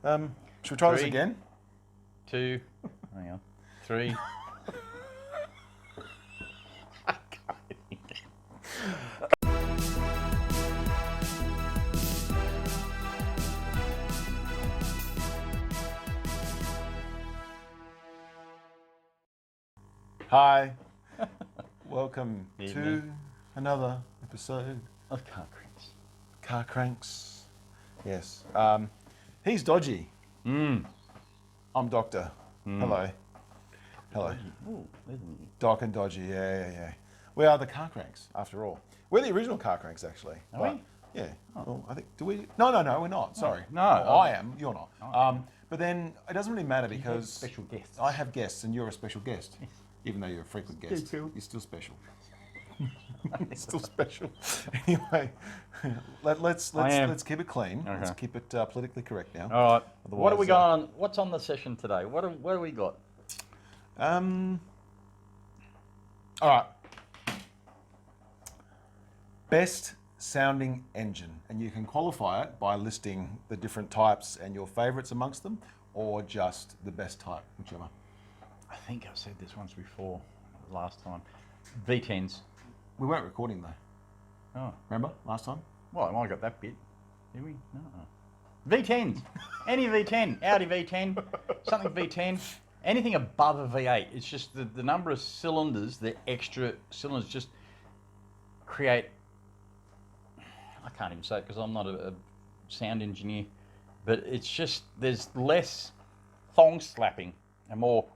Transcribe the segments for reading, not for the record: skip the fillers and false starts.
Should we try this Three. again? 2, hang on, 3. Hi. Welcome to Evening. another episode Of Car Cranks. Car Cranks. Yes. He's Dodgy. I'm Doctor. Hello. Hello. Ooh, there's a- Doc and Dodgy. Yeah. We are the Car Cranks, after all. We're the original Car Cranks, actually. Are But, we? Yeah. Well, I think. Do we? No, we're not. Sorry. No, Well, I am. You're not. Oh. But then it doesn't really matter You have because special guests. I have guests, and you're a special guest. Even though you're a frequent guest, Still. you're still special. Still special. Anyway, let's keep it clean. Let's Okay. keep it politically correct now. All right. What have we Otherwise, got on? What's on the session today? What have we got? All right. Best sounding engine, and you can qualify it by listing the different types and your favourites amongst them, or just the best type, whichever. I think I've said this once before, last time. V10s. We weren't recording though. Oh, Remember last time? well, I might have got that bit. Did we? No. V10s. Any V10. Audi V10. Something V10. Anything above a V8. It's just the number of cylinders, the extra cylinders just create... I can't even say it because I'm not a sound engineer. But it's just, there's less thong slapping and more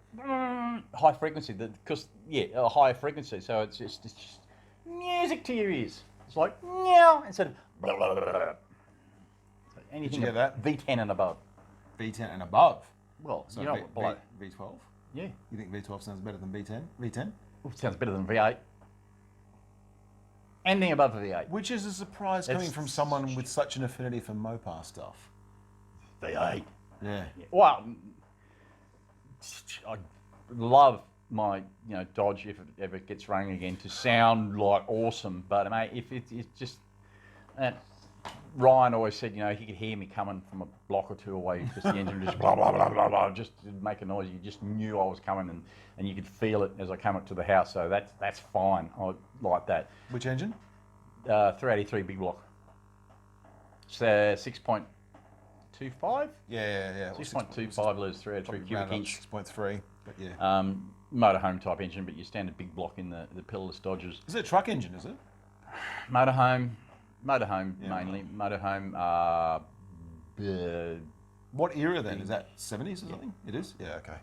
high frequency. Because, a higher frequency. So it's just music to your ears. It's like, meow, instead of blah, blah, blah, blah. So anything get that? V10 and above. V10 and above. Well, So you know what, below. V12. Yeah. You think V12 sounds better than V10? V10? Ooh, sounds better than V8. Anything above a V8. Which is a surprise coming It's- from someone with such an affinity for Mopar stuff. V8. Yeah. Well, I love my, Dodge, if it ever gets running again, to sound like awesome. But mate, if it's just, Ryan always said, he could hear me coming from a block or two away because the engine just blah blah blah blah blah, just make a noise. You just knew I was coming, and you could feel it as I came up to the house. So that's fine. I like that. Which engine? 383 big block. It's 6.25. Yeah. 6.25 litres, 303 cubic inch. 6.3. But yeah. Motorhome type engine, but your standard big block in the pillarless Dodgers. Is it a truck engine? Is it? Motorhome Yeah. mainly. Motorhome. What era then? Is that 70s or something? It is. Yeah. Okay.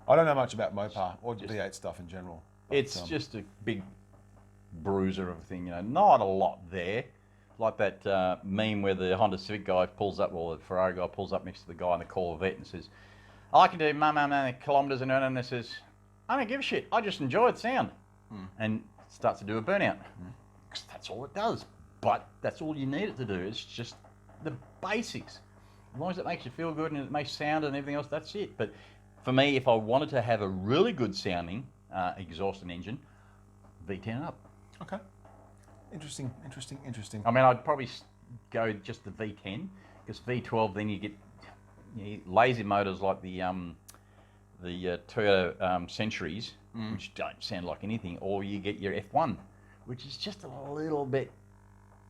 I don't know much about Mopar or V8 stuff in general. But, It's just a big bruiser of a thing, Not a lot there. Like that meme where the Honda Civic guy pulls up, or the Ferrari guy pulls up next to the guy in the Corvette and says, I can do many kilometres an hour, and it says, I don't give a shit, I just enjoy the sound. And starts to do a burnout. Because that's all it does. But that's all you need it to do. It's just the basics. As long as it makes you feel good and it makes sound and everything else, that's it. But for me, if I wanted to have a really good sounding exhaust and engine, V10 up. Okay. Interesting. I mean, I'd probably go just the V10, because V12, then you get lazy motors like the Toyota Centuries, which don't sound like anything, or you get your F1, which is just a little bit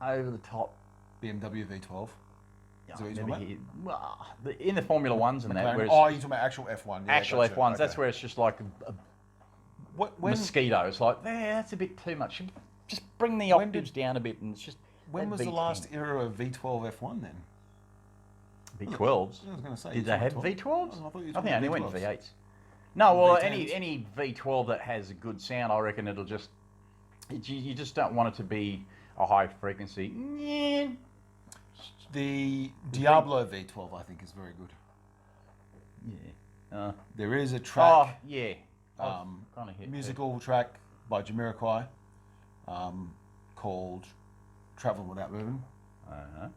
over the top. BMW V12. Is that what you're talking about? In the Formula Ones and that, McLaren. whereas Oh, you're talking about actual F1. Yeah, actual gotcha. F1s, Okay. that's where it's just like a When mosquito. It's like, that's a bit too much. Just bring the When octaves down a bit, and it's just. when that was the V10. last era of V12 F1 then? V12s? I was going to say. Did they have V12s? I thought you were I talking think I only about went V12s. V8s. No, well, V10s. any V12 that has a good sound, I reckon it'll just. You just don't want it to be a high frequency. The Diablo V12, I think, is very good. Yeah. There is a Oh, track, yeah. um, Kind of hit. musical track by Jamiroquai called Traveling Without Moving.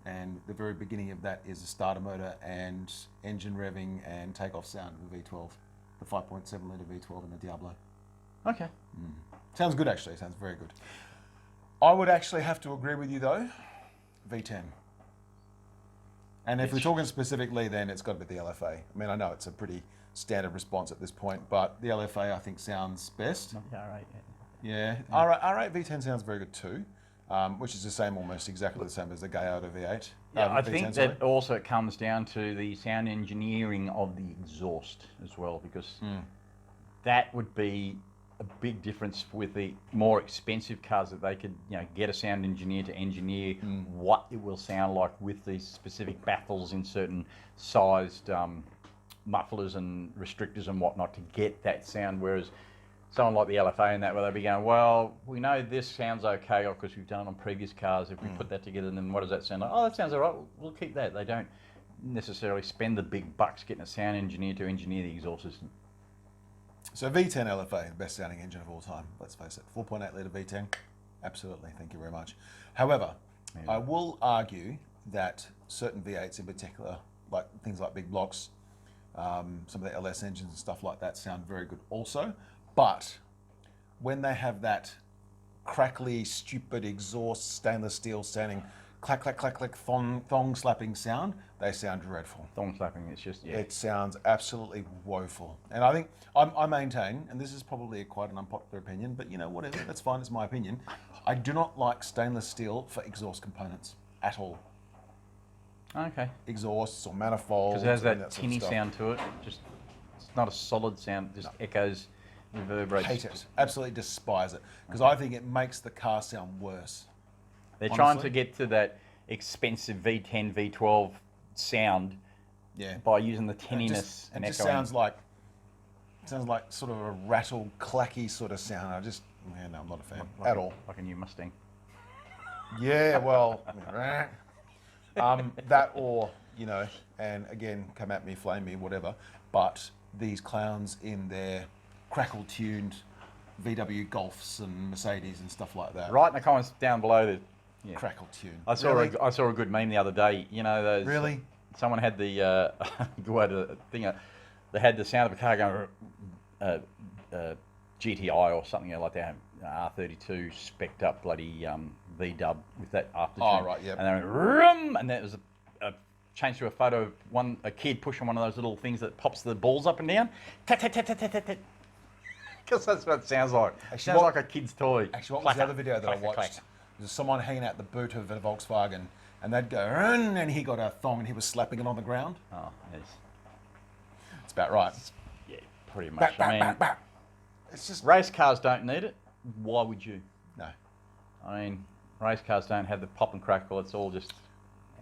And the very beginning of that is a starter motor and engine revving and takeoff sound of the V12, the 5.7 litre V12 in the Diablo. Okay. Sounds good, actually. Sounds very good. I would actually have to agree with you, though. V10. And if we're talking specifically, then it's got to be the LFA. I mean, I know it's a pretty standard response at this point, but the LFA I think sounds best. Not the R8. Yeah, R8 V10 sounds very good too, which is the same, almost exactly the same as the Gallardo V8. Yeah, I V10, think sorry. that also comes down to the sound engineering of the exhaust as well, because that would be a big difference with the more expensive cars, that they could, get a sound engineer to engineer what it will sound like with these specific baffles in certain sized mufflers and restrictors and whatnot to get that sound. Whereas someone like the LFA and that, where they'd be going, well, we know this sounds okay because we've done it on previous cars. If we put that together, then what does that sound like? Oh, that sounds all right. We'll keep that. They don't necessarily spend the big bucks getting a sound engineer to engineer the exhaust system. So V10 LFA, the best sounding engine of all time, let's face it. 4.8 litre V10, absolutely, thank you very much. However, I will argue that certain V8s in particular, like things like big blocks, some of the LS engines and stuff like that sound very good also. But when they have that crackly, stupid exhaust, stainless steel sounding clack, clack, clack, clack, thong slapping sound, they sound dreadful. Thong slapping, it's just, It sounds absolutely woeful. And I think, I maintain, and this is probably quite an unpopular opinion, but whatever, that's fine, it's my opinion. I do not like stainless steel for exhaust components at all. Okay. Exhausts or manifolds. Because it has that sort of tinny stuff. sound to it. Just, it's not a solid sound, it just echoes, reverberates. Hate it. Absolutely despise it. Because I think it makes the car sound worse. They're honestly. trying to get to that expensive V10, V12 sound by using the tinniness and it just echoing. sounds like sort of a rattle, clacky sort of sound. No, I'm not a fan at all. Like a new Mustang. Yeah, well, that or, and again, come at me, flame me, whatever, but these clowns in their crackle-tuned VW Golfs and Mercedes and stuff like that. Right in the comments down below there. Yeah. Crackle-tuned. I saw a good meme the other day. Those. Really? Someone had the thing. They had the sound of a car going GTI or something like that. R32 specced up bloody V-dub with that aftertune. Oh, right, yep. And they went rum, and there was a change to a photo of a kid pushing one of those little things that pops the balls up and down. Tat tat tat tat tat tat. Because that's what it sounds like. It sounds like a kid's toy. Actually, what was the other video that I watched? There's someone hanging out the boot of a Volkswagen, and they'd go, and he got a thong, and he was slapping it on the ground. Oh, yes. It's about right. Yeah, pretty much. It's just race cars don't need it. Why would you? no. I mean, race cars don't have the pop and crackle. It's all just.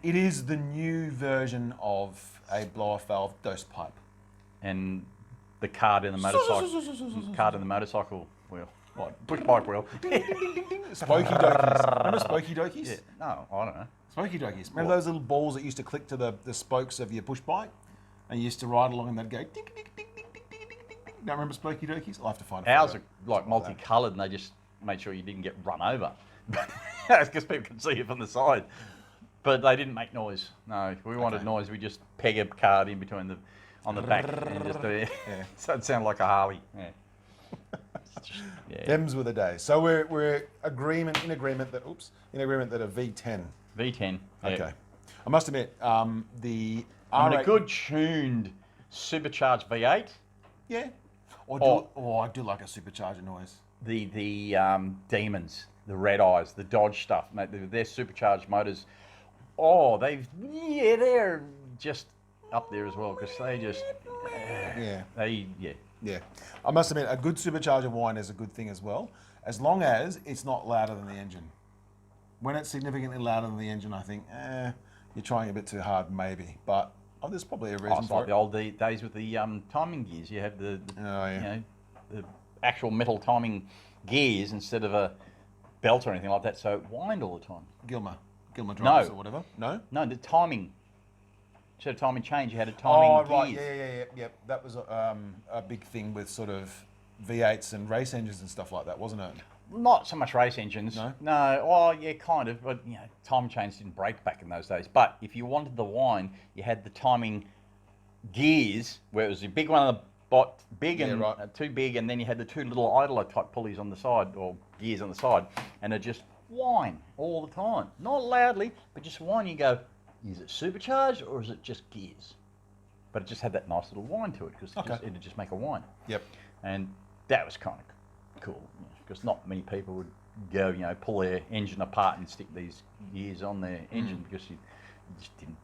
It is the new version of a blow-off valve dose pipe. And the card in the motorcycle wheel. What? Push pipe wheel. Spokey dokies. Remember spokey dokies? Yeah. No, I don't know. Spokey dokies. Remember those little balls that used to click to the spokes of your push bike? And you used to ride along and they'd go ding, ding, ding, ding, ding, ding, ding, ding. Don't remember spokey dokies? I'll have to find it. Ours are like multicoloured and they just made sure you didn't get run over. Because people could see it from the side. But they didn't make noise. No, if we wanted noise, we just peg a card in between on the back and just do it. Yeah. So it sounded like a Harley. Yeah. Them's were the days. So we're in agreement that a V10. V10. Yeah. Okay. I must admit, the And R8, a good tuned supercharged V8. yeah. I do like a supercharger noise. The Demons, the Red Eyes, the Dodge stuff, mate. Their supercharged motors. Oh, they're just up there as well because they just. Yeah. I must admit, a good supercharger whine is a good thing as well, as long as it's not louder than the engine. When it's significantly louder than the engine, I think, you're trying a bit too hard, maybe. But there's probably a reason it's for like it. the old days with the timing gears. You have the actual metal timing gears instead of a belt or anything like that, so it whined all the time. Gilmer drivers or whatever. No, the timing. Instead of timing change, you had a timing gears. Right, yeah. That was a big thing with sort of V8s and race engines and stuff like that, wasn't it? Not so much race engines. No. Well, yeah, kind of. But time chains didn't break back in those days. But if you wanted the whine, you had the timing gears, where it was a big one on the too big, and then you had the two little idler type pulleys on the side or gears on the side, and it just whine all the time. Not loudly, but just whine. You go, is it supercharged or is it just gears? But it just had that nice little whine to it because it'd just make a whine. Yep. And that was kind of cool because not many people would go, pull their engine apart and stick these gears on their engine because you just didn't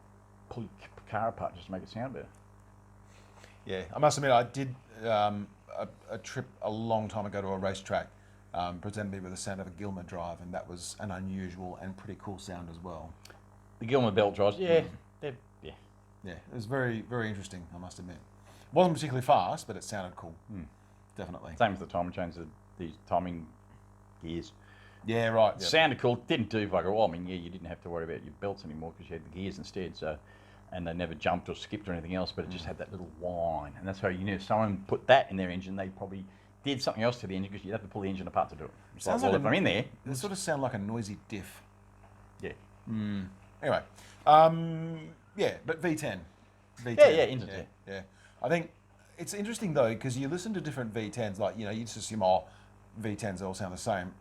pull your car apart just to make it sound better. Yeah, I must admit, I did a trip a long time ago to a racetrack, presented me with the sound of a Gilmer drive, and that was an unusual and pretty cool sound as well. The Gilmer belt drives, yeah. Yeah, it was very, very interesting, I must admit. It wasn't particularly fast, but it sounded cool. Definitely. Same as the timing chains, these timing gears. Yeah, right. Yep. Sounded cool, didn't do bugger all. I mean, you didn't have to worry about your belts anymore because you had the gears instead, so, and they never jumped or skipped or anything else, but it just had that little whine. And that's how you knew if someone put that in their engine, they probably did something else to the engine because you'd have to pull the engine apart to do it. It's Sounds like, like if I'm in there... It sort of sound like a noisy diff. Yeah. Anyway, yeah, but V10. V10. Yeah. I think it's interesting though because you listen to different V10s, like you just assume V10s all sound the same.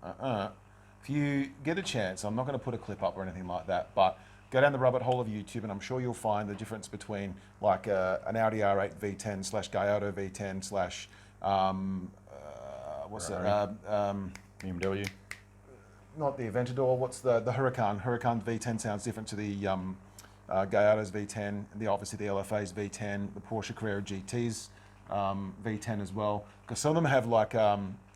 If you get a chance, I'm not going to put a clip up or anything like that, but go down the rabbit hole of YouTube, and I'm sure you'll find the difference between like an Audi R8 V10 / Gallardo V10 / what's that? BMW. Not the Aventador. What's the Huracan? Huracan's V10 sounds different to the Gallardo's V10, obviously the LFA's V10, the Porsche Carrera GT's V10 as well. Because some of them have like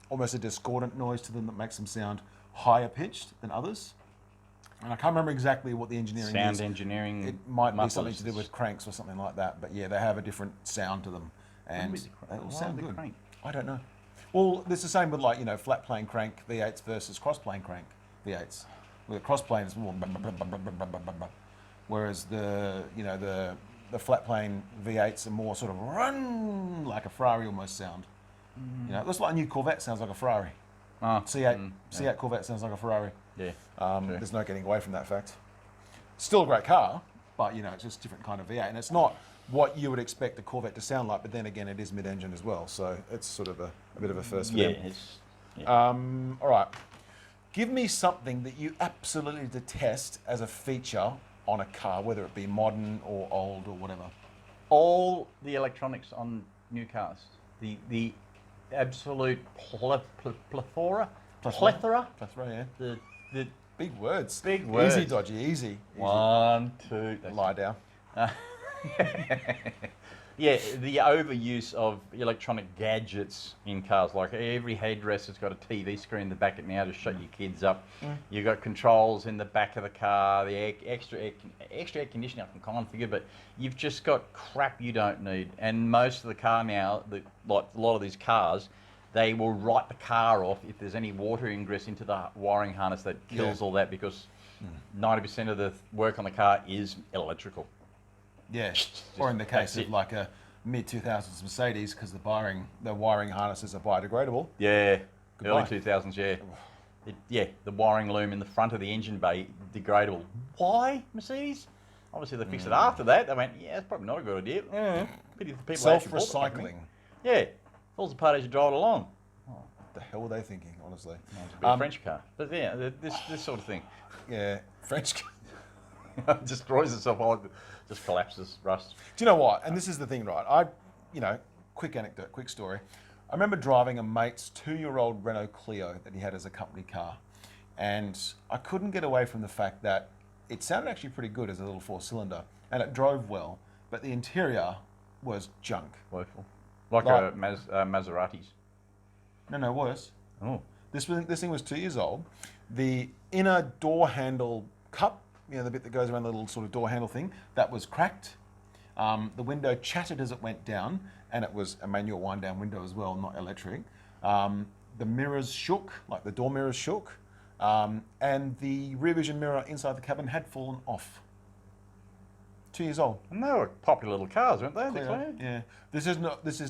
almost a discordant noise to them that makes them sound higher pitched than others. And I can't remember exactly what the engineering is. Sound engineering. It might be something to do with cranks or something like that. But yeah, they have a different sound to them, and they all sound good. Crank? I don't know. Well, it's the same with like flat plane crank V8s versus cross plane crank V8s. With a cross plane, it's more. Whereas the flat plane V8s are more sort of run like a Ferrari almost sound. It looks like a new Corvette sounds like a Ferrari. C8 Corvette sounds like a Ferrari. Yeah. There's no getting away from that fact. Still a great car, but it's just a different kind of V8, and it's not what you would expect the Corvette to sound like. But then again, it is mid-engine as well, so it's sort of a bit of a first for them. All right. Give me something that you absolutely detest as a feature on a car, whether it be modern or old or whatever. All the electronics on new cars. The absolute plethora, yeah. The big words. Big words. Easy, Dodgy, easy. 1, 2. Lie down. Yeah, the overuse of electronic gadgets in cars. Like every headrest has got a TV screen in the back of it now to shut your kids up. You've got controls in the back of the car, the extra air conditioning I can kind of figure, but you've just got crap you don't need. And most of the car now, like a lot of these cars, they will write the car off if there's any water ingress into the wiring harness that kills all that, because 90% of the work on the car is electrical. Yeah, or in the case of like a mid-2000s Mercedes, because the wiring harnesses are biodegradable. Yeah, Goodbye. early 2000s, yeah. The wiring loom in the front of the engine bay, degradable. Why, Mercedes? Obviously they fixed it after that. They went, yeah, it's probably not a good idea. Pity the people Self-recycling. Yeah, falls apart as you drive it along. What the hell were they thinking, honestly? It's a bit of French car. But yeah, this sort of thing. Yeah, French car. Destroys itself, just collapses, rust. Do you know what? And this is the thing, right? Quick anecdote, quick story. I remember driving a mate's 2-year-old Renault Clio that he had as a company car. And I couldn't get away from the fact that it sounded actually pretty good as a little 4-cylinder. And it drove well, but the interior was junk. Woeful. Like a Maserati's. No, worse. Oh. This thing was 2 years old. The inner door handle cup, the bit that goes around the little sort of door handle thing, that was cracked. The window chattered as it went down, and it was a manual wind down window as well, not electric. The mirrors shook, like the door mirrors shook, and the rear vision mirror inside the cabin had fallen off. 2 years old. And they were popular little cars, weren't they? Clio, The Clio? yeah. This is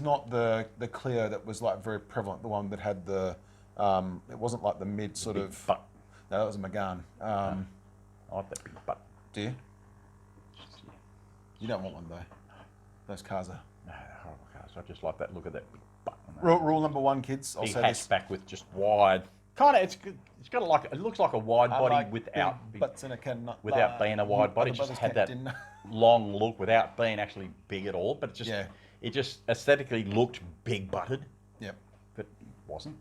not the Clio that was like very prevalent. The one that had the it wasn't like the mid sort of. Butt. No, that was a Megane. I like that big butt. Do you? You don't want one though. Those cars are. No, they're horrible cars. I just like that look of that big butt. Rule number one, kids. I'll Big say this. hatchback with just wide kind of, it's good. It's got like, it looks like a wide body like without big butts and I cannot without lie. being a wide body. It Other just brothers had can't that deny. long look without being actually big at all. But it just, Yeah. it just aesthetically looked big butted, Yep. but it wasn't.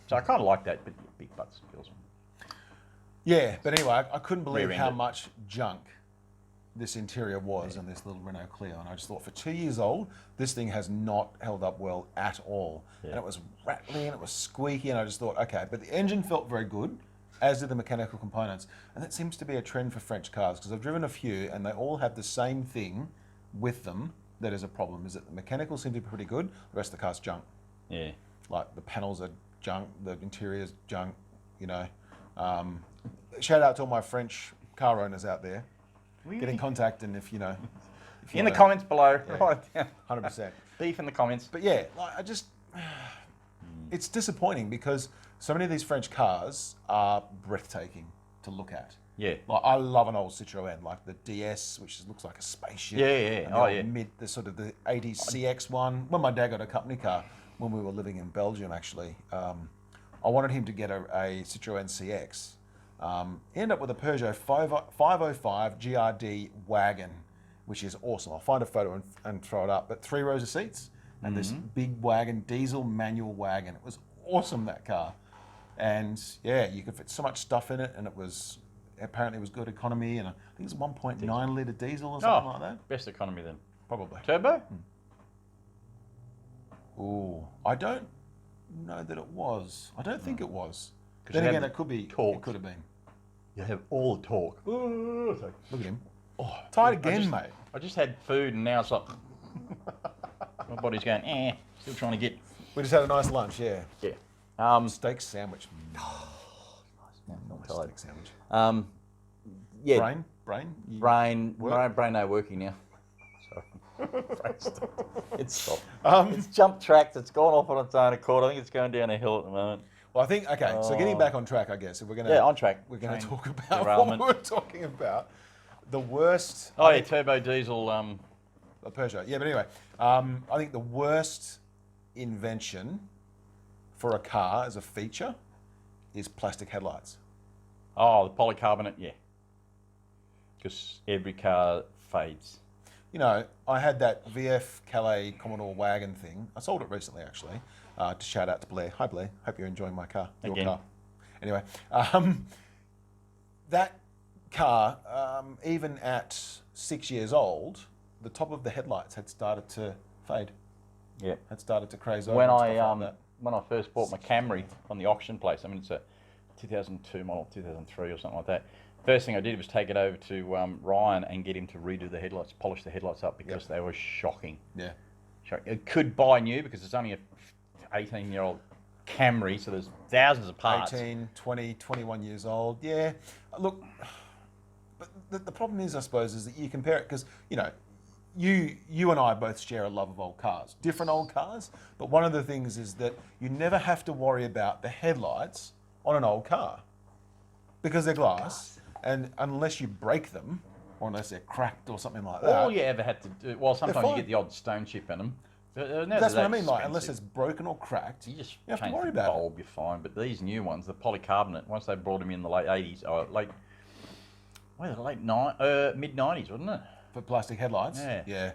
So I kind of like that, but big butts kills me. Yeah, but anyway, I couldn't believe how Rear-ended. much junk this interior was in this little Renault Clio, and I just thought for 2 years old, this thing has not held up well at all. Yeah. And it was rattly and it was squeaky, and I just thought, okay, but the engine felt very good, as did the mechanical components, and that seems to be a trend for French cars because I've driven a few, and they all have the same thing with them that is a problem: is that the mechanicals seem to be pretty good, the rest of the car's junk. Yeah. Like the panels are junk, the interior's junk, you know. Shout out to all my French car owners out there. Get in contact, and if you know, if you In the wanna- comments below, Yeah. right down. 100%. Beef in the comments. But yeah, like I just, it's disappointing because so many of these French cars are breathtaking to look at. Yeah. Like I love an old Citroën, like the DS, which looks like a spaceship. Yeah, yeah. And the Oh, old yeah. the sort of the 80s CX one. When my dad got a company car, when we were living in Belgium, actually, I wanted him to get a Citroën CX. Ended up with a Peugeot 505 GRD wagon, which is awesome. I'll find a photo and throw it up. But 3 rows of seats and this big wagon, diesel manual wagon. It was awesome, that car. And yeah, you could fit so much stuff in it, and it was apparently it was good economy, and I think it's 1.9 litre diesel or something like that. Best economy then. Probably. Turbo? Ooh, I don't know that it was. I don't think it was. 'Cause Then you had again, the it could be. It torque. could have been. You have all the torque. Look at him. Tired again, mate. I just had food and now it's like, my body's going, still trying to get, We just had a nice lunch, yeah. yeah. Steak sandwich. I'm Nice tired. steak sandwich. Yeah. Brain. You- Brain, Work? brain no working now. Sorry. Brain stopped. It's stopped. Um, It's jumped tracks. It's gone off on its own accord. I think it's going down a hill at the moment. Well, I think okay. So getting back on track, I guess if we're gonna On track. we're gonna Train talk about derailment. what we were talking about. The worst. Oh yeah, turbo diesel. A Peugeot. Yeah, but anyway, I think the worst invention for a car as a feature is plastic headlights. Oh, the polycarbonate. Yeah. Because every car fades. You know, I had that VF Calais Commodore wagon thing. I sold it recently, actually, to shout out to Blair. Hi, Blair. Hope you're enjoying my car. Your Again. car. Anyway, that car, even at 6 years old, the top of the headlights had started to fade. Yeah. Had started to craze over. When and I stuff like that. when I first bought my Camry on the auction place, I mean it's a 2002 model, 2003 or something like that. First thing I did was take it over to Ryan and get him to redo the headlights, polish the headlights up because they were shocking. Yeah. It could buy new because it's only a 18-year-old Camry, so there's thousands of parts. 18, 20, 21 years old. Yeah. Look, but the problem is, I suppose, is that you compare it because, you know, you and I both share a love of old cars, different old cars. But one of the things is that you never have to worry about the headlights on an old car because they're glass, and unless you break them or unless they're cracked or something like that. All you ever had to do, well, sometimes you fine. get the odd stone chip in them. That's what I mean. Like, unless it's broken or cracked, You just have to change worry the about it. bulb, you're fine. But these new ones, the polycarbonate, once they brought them in the late 80s, or mid 90s, wasn't it? For plastic headlights. Yeah. Yeah.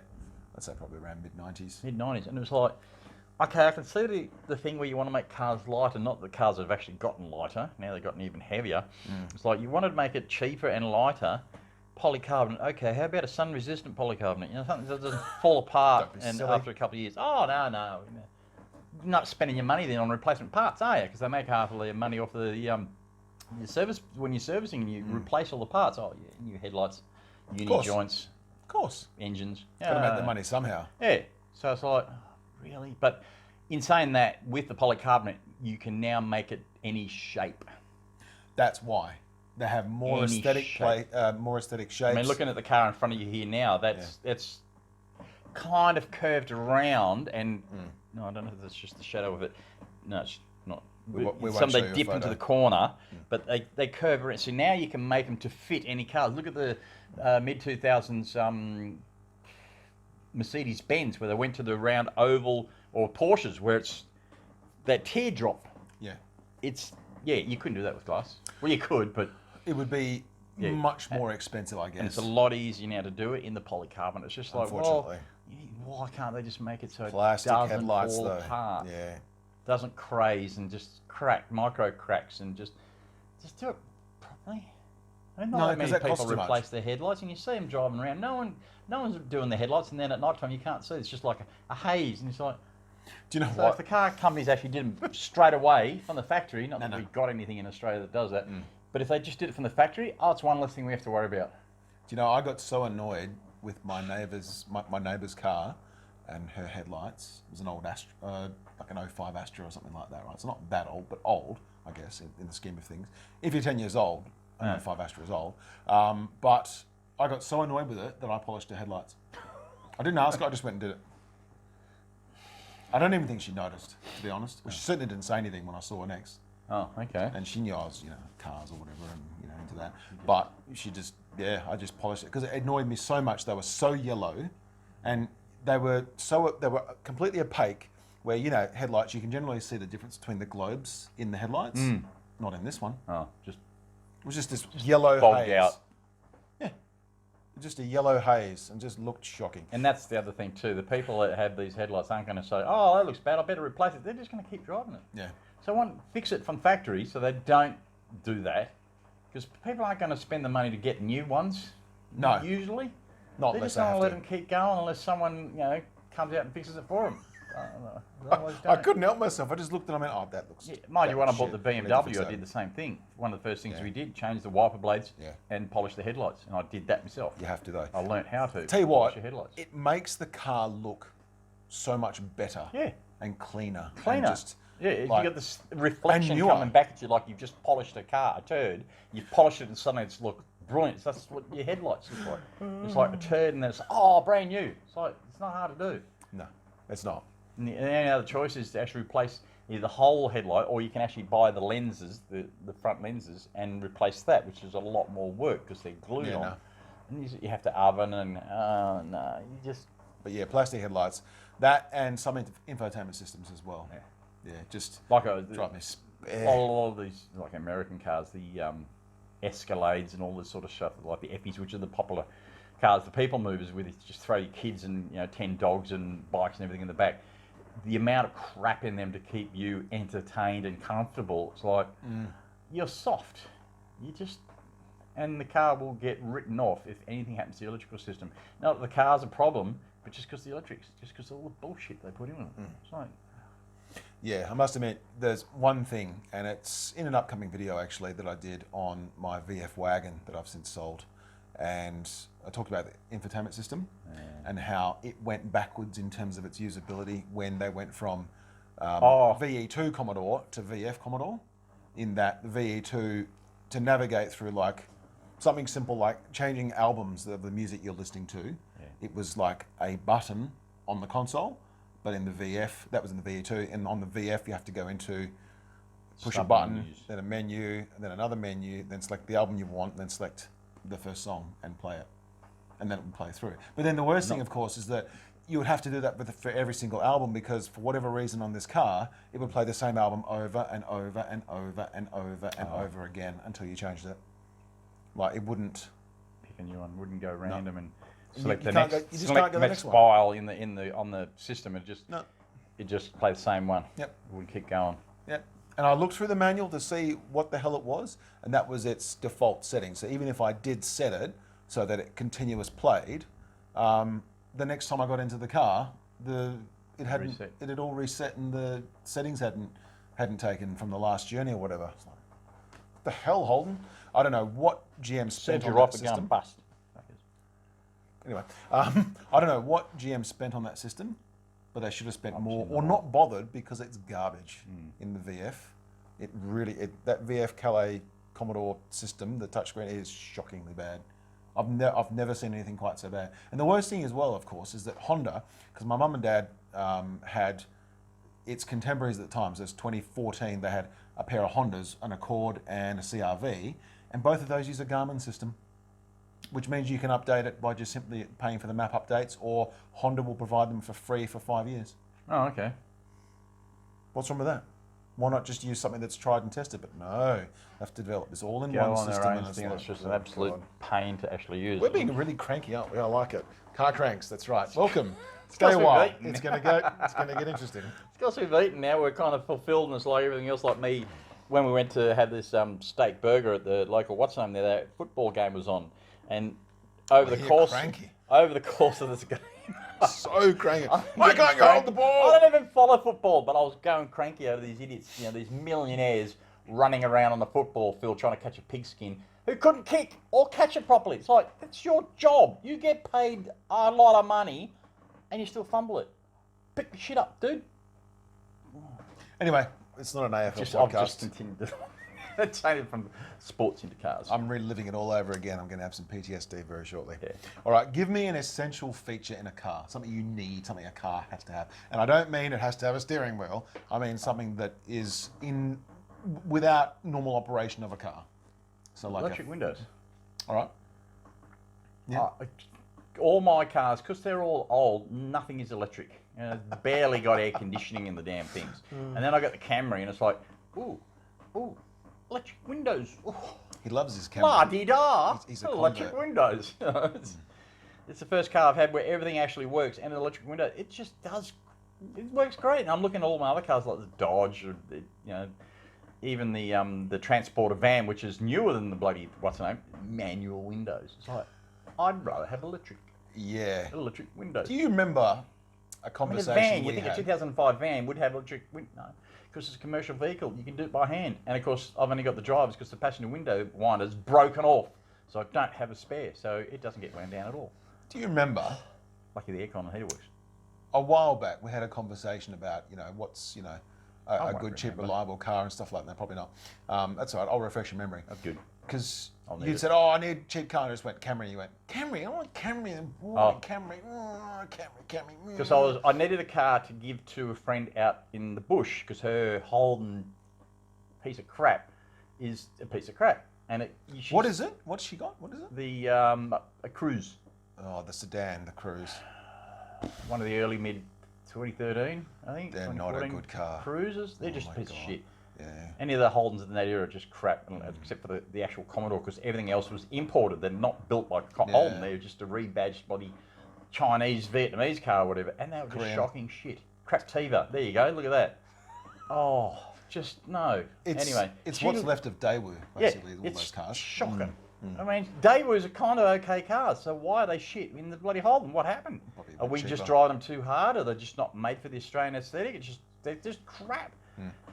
I'd say probably around mid 90s. Mid 90s, and it was like, okay, I can see the thing where you want to make cars lighter, not that cars have actually gotten lighter, now they've gotten even heavier. It's like you wanted to make it cheaper and lighter, polycarbonate. Okay, how about a sun-resistant polycarbonate? You know, something that doesn't fall apart Don't be and silly. after a couple of years. Oh, no. You're not spending your money then on replacement parts, are you? Because they make half of their money off the your service when you're servicing and you replace all the parts. Oh, yeah, new headlights, uni course. joints, Of course. engines. Got to make the money somehow. Yeah. So it's like, really? But in saying that, with the polycarbonate, you can now make it any shape. That's why they have more Any aesthetic shape. more aesthetic shapes. I mean, looking at the car in front of you here now, it's kind of curved around, and no, I don't know if that's just the shadow of it. No, it's not. We won't Some show they you a dip into photo. the corner, but they curve around. So now you can make them to fit any car. Look at the mid 2000s Mercedes Benz, where they went to the round oval, or Porsches, where it's that teardrop. Yeah. It's Yeah, you couldn't do that with glass. Well, you could, but It would be Yeah. much more expensive, I guess. and it's a lot easier now to do it in the polycarbonate. It's just like, well, Unfortunately. why can't they just make it so Plastic it doesn't headlights, fall though. apart, Yeah. doesn't craze and just crack, micro cracks, and just do it properly. I mean, No, not that 'cause many that costs people too much. replace their headlights, and you see them driving around. No one's doing the headlights, and then at night time you can't see. It's just like a haze, and it's like. Do you know So what? if the car companies actually did them straight away from the factory, not that No. we've got anything in Australia that does that, but if they just did it from the factory, it's one less thing we have to worry about. Do you know, I got so annoyed with my neighbour's car and her headlights. It was an old Astra, like an '05 Astra or something like that, right? It's not that old, but old, I guess, in the scheme of things. If you're 10 years old, an '05 Astra is old. But I got so annoyed with it that I polished her headlights. I didn't ask her, I just went and did it. I don't even think she noticed, to be honest. Well, she certainly didn't say anything when I saw her next. Oh, okay. And she knew I was, cars or whatever, and into that. But she just, I just polished it because it annoyed me so much. They were so yellow, and they were completely opaque. Where headlights, you can generally see the difference between the globes in the headlights. Not in this one. Oh, It was just this yellow bogged haze. out. Yeah, just a yellow haze, and just looked shocking. And that's the other thing too. The people that have these headlights aren't going to say, "Oh, that looks bad. I better replace it." They're just going to keep driving it. Yeah. So fix it from factory so they don't do that, because people aren't going to spend the money to get new ones. No. Usually, Not they're unless just they going have to let to. them keep going unless someone comes out and fixes it for them. I couldn't help myself. I just looked and I went, "Oh, that looks." Yeah, mind you, when I looks bought the shit. I need to fix BMW, I that." did the same thing. One of the first things Yeah. we did, change the wiper blades Yeah. and polish the headlights. And I did that myself. You have to though. I learnt how to Tell you polish what, the headlights. it makes the car look so much better. Yeah. And cleaner. And Cleaner. just, Yeah, like, you got this reflection newer. coming back at you like you've just polished a turd. You've polished it and suddenly it's look brilliant. So that's what your headlights look like. It's like a turd and then it's, brand new. It's not hard to do. No, it's not. And the only other choice is to actually replace either the whole headlight, or you can actually buy the lenses, the front lenses, and replace that, which is a lot more work because they're glued Yeah, on. no. And you have to oven and, no, you just... But yeah, plastic headlights, that and some infotainment systems as well. Yeah, just Like drive me. a lot of these, like American cars, the Escalades and all this sort of stuff, like the Effies, which are the popular cars, the people movers with it, just throw your kids and 10 dogs and bikes and everything in the back. The amount of crap in them to keep you entertained and comfortable, it's like you're soft. And the car will get written off if anything happens to the electrical system. Not that the car's a problem, but just because the electrics, just because of all the bullshit they put in it. It's like, Yeah, I must admit, there's one thing, and it's in an upcoming video actually that I did on my VF wagon that I've since sold, and I talked about the infotainment system and how it went backwards in terms of its usability when they went from VE2 Commodore to VF Commodore. In that the VE2, to navigate through like something simple like changing albums of the music you're listening to, it was like a button on the console. But in the VF, that was in the VE2, and on the VF you have to go into, push a button, Sub-menus. then a menu, then another menu, then select the album you want, then select the first song and play it. And then it would play through. But then the worst thing, of course, is that you would have to do that for every single album, because for whatever reason on this car, it would play the same album over and over and over and over and over again until you changed it. Like, it wouldn't... pick a new one, wouldn't go random and You select the can't next, go- you just select can't go the the next next one. file on the system. No. It just play the same one. Yep. It would keep going. Yep. And I looked through the manual to see what the hell it was, and that was its default setting. So even if I did set it so that it continuous played, the next time I got into the car, it had all reset, and the settings hadn't taken from the last journey or whatever. It's like, what the hell, Holden? I don't know what GM spent Said on you're that off again, system. bust. Anyway, I don't know what GM spent on that system, but they should have spent more, or not bothered, because it's garbage in the VF. That VF Calais Commodore system, the touchscreen, is shockingly bad. I've never seen anything quite so bad. And the worst thing as well, of course, is that Honda, because my mum and dad had its contemporaries at the time, so it's 2014, they had a pair of Hondas, an Accord and a CRV, and both of those use a Garmin system, which means you can update it by just simply paying for the map updates, or Honda will provide them for free for 5 years. Oh, okay. What's wrong with that? Why not just use something that's tried and tested? But no, they have to develop this all-in-one Go on system. their own And it's thing. like, That's just oh, an absolute God. pain to actually use. We're being really cranky, aren't we? I like it. Car cranks, that's right. Welcome. Stay Because a we've while. eaten. It's going to get interesting. Because we've eaten now, we're kind of fulfilled, and it's like everything else. Like me, when we went to have this steak burger at the local that football game was on, and over the course of this game, So cranky. Why can't you hold the ball? I don't even follow football, but I was going cranky over these idiots, these millionaires running around on the football field trying to catch a pigskin who couldn't kick or catch it properly. It's like, it's your job. You get paid a lot of money, and you still fumble it. Pick the shit up, dude. Anyway, it's not an AFL I've podcast. just continued to change it from sports into cars. I'm reliving it all over again. I'm going to have some PTSD very shortly. Yeah. All right, give me an essential feature in a car, something you need, something a car has to have. And I don't mean it has to have a steering wheel. I mean something that is without normal operation of a car. So like Electric windows. All right. Yeah. All my cars, because they're all old, nothing is electric. Barely got air conditioning in the damn things. And then I got the Camry, and it's like, ooh, electric windows. Ooh. He loves his Camry. La-di-da. He's a electric convert. windows. It's the first car I've had where everything actually works, and an electric window, it just does. It works great. And I'm looking at all my other cars like the Dodge, or even the Transporter van, which is newer than the bloody manual windows. It's like, I'd rather have electric windows. Do you remember a I mean, conversation a van, you we think had? a 2005 van would have electric window? No, because it's a commercial vehicle. You can do it by hand. And of course, I've only got the drivers because the passenger window winder's broken off. So I don't have a spare. So it doesn't get wound down at all. Do you remember Lucky the aircon and heater works. a while back we had a conversation about, what's, a won't good, cheap, remember. reliable car and stuff like that? Probably not. That's all right. I'll refresh your memory. That's good. Because I'll need you it. said, I need a cheap car. And I just went, Camry. You went, Camry? I want Camry. Camry. Camry. Because I needed a car to give to a friend out in the bush because her Holden piece of crap is a piece of crap. And What is it? What's she got? What is it? The a Cruise. Oh, the sedan, the Cruise. One of the early mid 2013, I think. They're not a 2014 good car. Cruisers, they're Oh just a my piece of God. shit. Yeah. Any of the Holdens in that era are just crap, except for the actual Commodore, because everything else was imported. They're not built like Holden. They're just a rebadged bloody Chinese, Vietnamese car or whatever. And they were just Korean. shocking shit. Craptiva. There you go. Look at that. Oh, just no. Anyway. It's what's left of Daewoo, basically, all it's those cars. shocking. I mean, Daewoo's are kind of okay cars, so why are they shit in the bloody Holden? What happened? Probably a Are bit we just cheaper. driving them too hard? Are they just not made for the Australian aesthetic? They're just crap.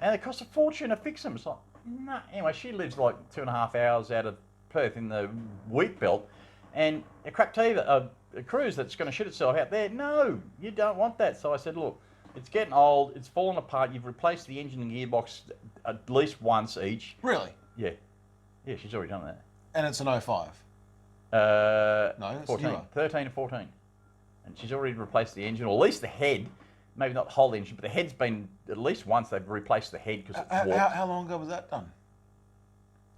And it costs a fortune to fix them. It's like, nah. Anyway, she lives like 2.5 hours out of Perth in the wheat belt, and a Craptiva, a Cruise that's going to shit itself out there. No, you don't want that. So I said, look, it's getting old. It's falling apart. You've replaced the engine and gearbox at least once each. Really? Yeah, she's already done that. And it's an 05. No, it's 14, newer. 13 and 14. And she's already replaced the engine, or at least the head. Maybe not the whole engine, but the head's been, at least once they've replaced the head because it's warped. How long ago was that done?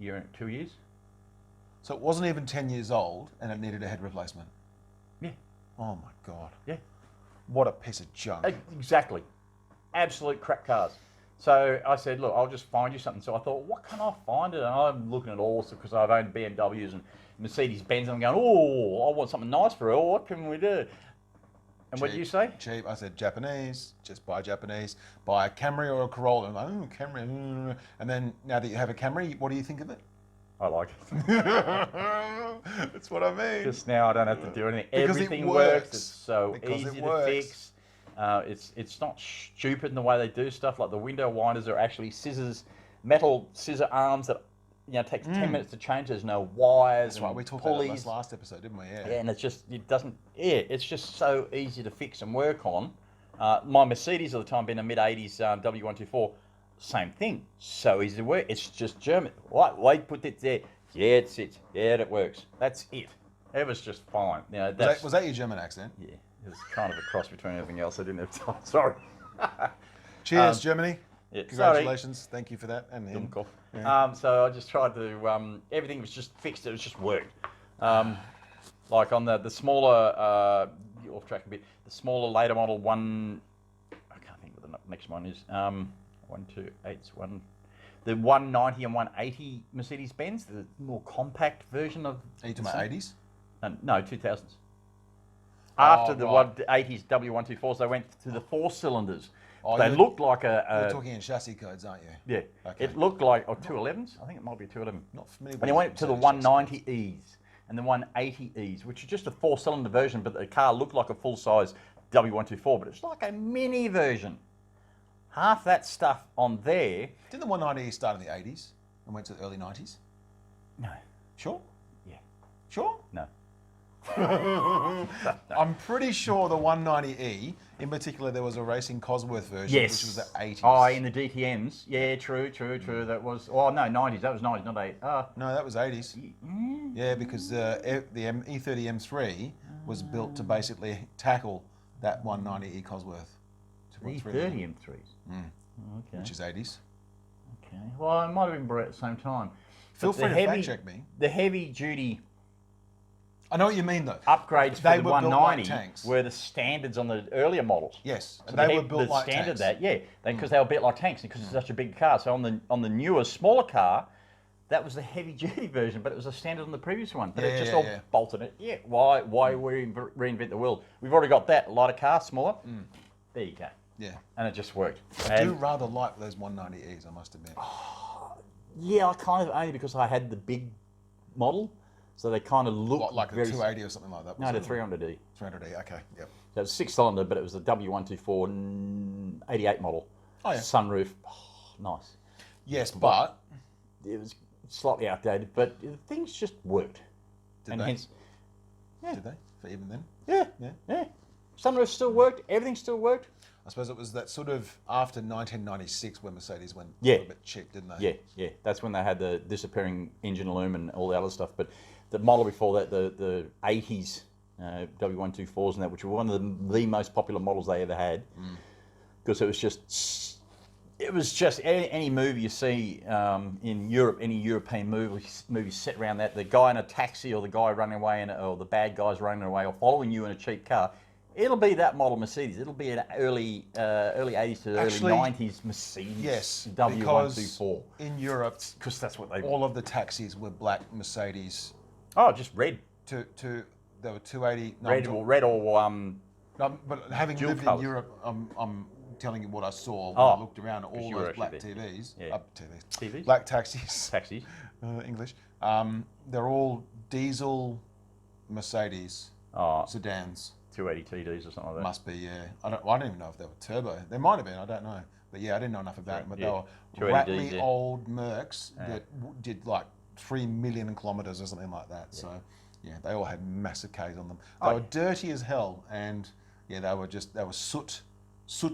2 years? So it wasn't even 10 years old and it needed a head replacement. Yeah. Oh my God. Yeah. What a piece of junk. Exactly. Absolute crap cars. So I said, look, I'll just find you something. So I thought, what can I find it? And I'm looking at all, because I've owned BMWs and Mercedes-Benz, and I'm going, oh, I want something nice for her. What can we do? And what did you say? Cheap. I said Japanese. Just buy Japanese. Buy a Camry or a Corolla. I'm like, oh, Camry. And then now that you have a Camry, what do you think of it? I like it. That's what I mean. Just now I don't have to do anything. Because Everything it works. works. It's so Because easy it to works. fix. It's not stupid in the way they do stuff. Like the window winders are actually scissors, metal scissor arms that takes 10 minutes to change. There's no wires. That's right. and We talked about pulleys. this last episode, didn't we? Yeah. Yeah, and it's just so easy to fix and work on. My Mercedes at the time being a mid-80s W124, same thing. So easy to work. It's just German. Right, wait, put it there. Yeah, it sits. Yeah, it works. That's it. It was just fine. Was that your German accent? Yeah, it was kind of a cross between everything else. I didn't have time. Sorry. Cheers, Germany. Yeah, Congratulations. Thank you for that. And him. Cool. Yeah. So I just tried to, everything was just fixed. It was just worked. Like on the smaller, off track a bit, the smaller later model one, I can't think what the next one is. The 190 and 180 Mercedes-Benz, the more compact version of... Are you talking about 80s? No, 2000s. After the right. 80s W124s, they went to the 4 cylinders. Oh, They looked like You're talking in chassis codes, aren't you? Yeah. Okay. It looked like... 211s? I think it might be a 211. Not familiar with And it went to the Mercedes chassis codes. 190Es and the 180Es, which is just a 4-cylinder version, but the car looked like a full-size W124, but it's like a mini version. Half that stuff on there... Didn't the 190E start in the 80s and went to the early 90s? No. Sure? Yeah. Sure? No. I'm pretty sure the 190E, in particular, there was a Racing Cosworth version, Yes. which was the 80s. Oh, in the DTMs. Yeah, true. That was... Oh, no, 90s. That was 90s, not 8. No, that was 80s. Yeah, because the E30 M3 was built to basically tackle that 190E Cosworth. E30 M3s. Okay. Which is 80s. Okay. Well, it might have been brought at the same time. Feel But free to the fact check me. The heavy duty I know what you mean, though. upgrades They for the were built like 190 tanks. were the standards on the earlier models. Yes, So and they were built like standard tanks. that, yeah, because they were built like tanks because it's such a big car. So on the newer, smaller car, that was the heavy duty version, but it was a standard on the previous one. But it just all bolted it. Yeah, why reinvent the wheel? We've already got that lighter car, smaller. There you go. Yeah. And it just worked. I do rather like those 190Es, I must admit. Yeah, I kind of only because I had the big model, so they kind of look Like the very 280 or something like that? No, the 300D. 300D, okay, yep. So it was 6-cylinder, but it was the W124 88 model. Oh, yeah. Sunroof, nice. Yes, but... It was slightly outdated, but things just worked. Did they? Hence, Did they? For even then? yeah. Sunroof still worked. Everything still worked. I suppose it was that sort of after 1996 when Mercedes went Yeah. a little bit cheap, didn't they? Yeah. That's when they had the disappearing engine loom and all the other stuff. But the model before that, the 80s W124s and that, which were one of the most popular models they ever had, because it was just any movie you see in Europe, any European movie set around that, the guy in a taxi or the guy running away or the bad guys running away or following you in a cheap car. It'll be that model Mercedes. It'll be an early 80s to early 90s Mercedes. Yes, W124. because in Europe, Because that's what they... all of the taxis were black Mercedes. Oh, just red. There were 280. No, Red or no, but having dual lived colours. in Europe, I'm telling you what I saw when Oh, I looked around. All you were those black actually there. TVs, Yeah. TVs? black taxis, taxis. English. They're all diesel Mercedes Oh, sedans. 280 TDs or something like that. Must be, yeah. I don't even know if they were turbo. They might have been. I don't know. But yeah, I didn't know enough about them. But Yeah. they were 280Ds, rattly yeah. old Mercs that did like 3 million kilometres or something like that. So yeah, they all had massive Ks on them. They were dirty as hell, and yeah, they were soot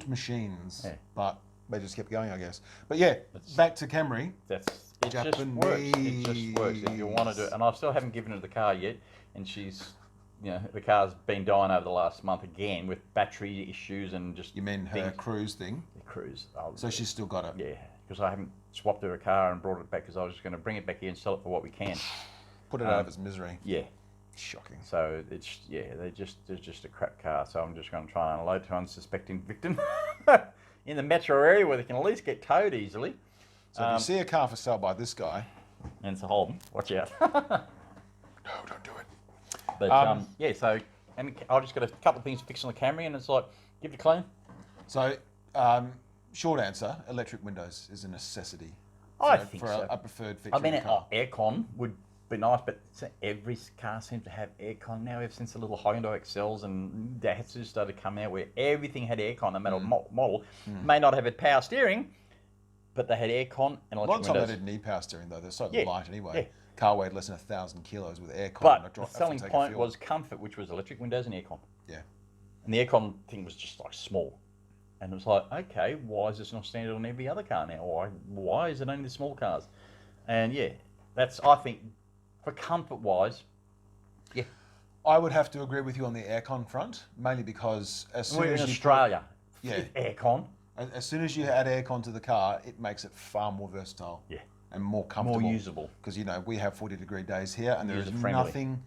machines. Yeah. But they just kept going, I guess. But yeah, back to Camry. It just works. It just works if you want to do it. And I still haven't given her the car yet, and she's... the car's been dying over the last month again with battery issues and just... You mean her cruise thing? The cruise. So she's still got it? Yeah, because I haven't swapped her a car and brought it back because I was just going to bring it back here and sell it for what we can. Put it out of its misery. Yeah. Shocking. So it's they're just a crap car. So I'm just going to try and unload to unsuspecting victim in the metro area where they can at least get towed easily. So if you see a car for sale by this guy... And it's a Holden. Watch out. No, don't do it. But so and I just got a couple of things fixed on the Camry, and it's like, give it a clean. So, short answer: electric windows is a necessity. I think for so. a preferred feature. I mean, in a car. aircon would be nice, but every car seems to have aircon now. Ever since the little Hyundai Excels and Datsuns started to come out, where everything had aircon, no matter what model, may not have a power steering, but they had aircon and electric A lot of time windows. they didn't need power steering though. They're so Yeah, light anyway. yeah. Car weighed less than 1,000 kilos with aircon. But and the selling point was comfort, which was electric windows and aircon. Yeah. And the aircon thing was just like small. And it was like, okay, why is this not standard on every other car now? Why is it only the small cars? And yeah, that's, I think, for comfort wise, yeah. I would have to agree with you on the aircon front, mainly because as soon We're as in you Australia. Yeah. Aircon. as soon as you add aircon to the car, it makes it far more versatile. Yeah. And more comfortable. More usable. Because, we have 40-degree days here, and there is User-friendly. nothing...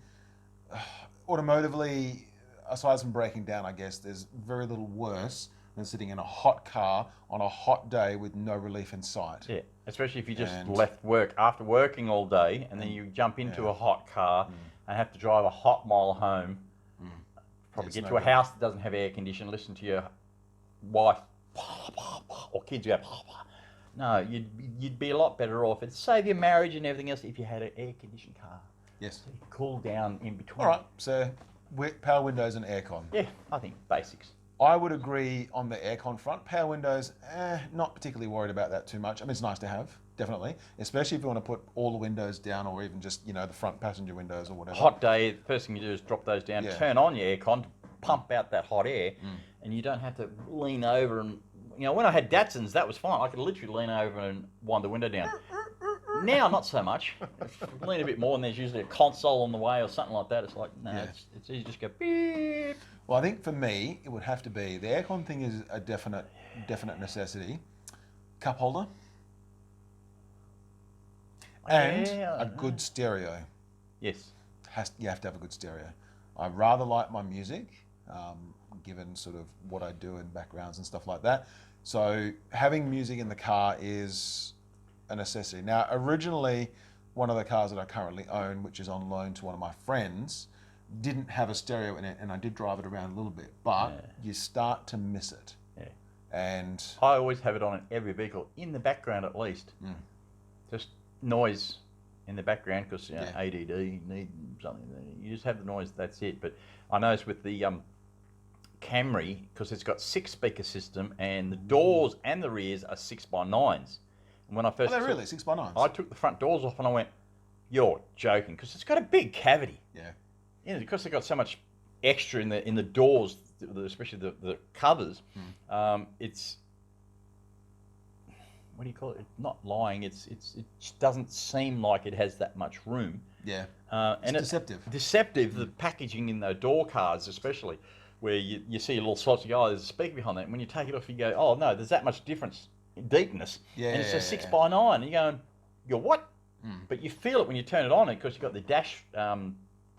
automotively, aside from breaking down, I guess, there's very little worse than sitting in a hot car on a hot day with no relief in sight. Yeah, especially if you just And- left work after working all day and then you jump into a hot car and have to drive a hot mile home. Probably It's get no to a good. house that doesn't have air conditioning, listen to your wife or kids go. No, you'd be a lot better off. It'd save your marriage and everything else if you had an air conditioned car. Yes. So you could cool down in between. All right. So power windows and aircon. Yeah, I think basics. I would agree on the aircon front. Power windows, not particularly worried about that too much. I mean, it's nice to have, definitely, especially if you want to put all the windows down or even just, the front passenger windows or whatever. Hot day, the first thing you do is drop those down, Yeah. turn on your aircon to pump out that hot air, and you don't have to lean over and, when I had Datsuns, that was fine. I could literally lean over and wind the window down. Now, not so much. Lean a bit more, and there's usually a console on the way or something like that. It's like, no, Yeah. it's easy to just go beep. Well, I think for me, it would have to be, the aircon thing is a definite necessity. Cup holder. And a good stereo. Yes. You have to have a good stereo. I rather like my music, given sort of what I do in backgrounds and stuff like that. So having music in the car is a necessity. Now, originally, one of the cars that I currently own, which is on loan to one of my friends, didn't have a stereo in it, and I did drive it around a little bit, but you start to miss it. Yeah. And I always have it on in every vehicle, in the background at least. Just noise in the background, because ADD, you need something. You just have the noise, that's it. But I noticed with the Camry, because it's got 6-speaker system, and the doors and the rears are 6x9s. And when I first really 6x9s? I took the front doors off and I went, "You're joking," because it's got a big cavity. Yeah. Because they've got so much extra in the doors, especially the covers. It's, what do you call it? Not lying. It just doesn't seem like it has that much room. Yeah. And it's deceptive. Deceptive. The packaging in the door cards, especially, where you see a little slots, you go, "Oh, there's a speaker behind that." And when you take it off, you go, "Oh no, there's that much difference in deepness." And it's a 6x9. And you're going, "You're what?" But you feel it when you turn it on, because you've got the dash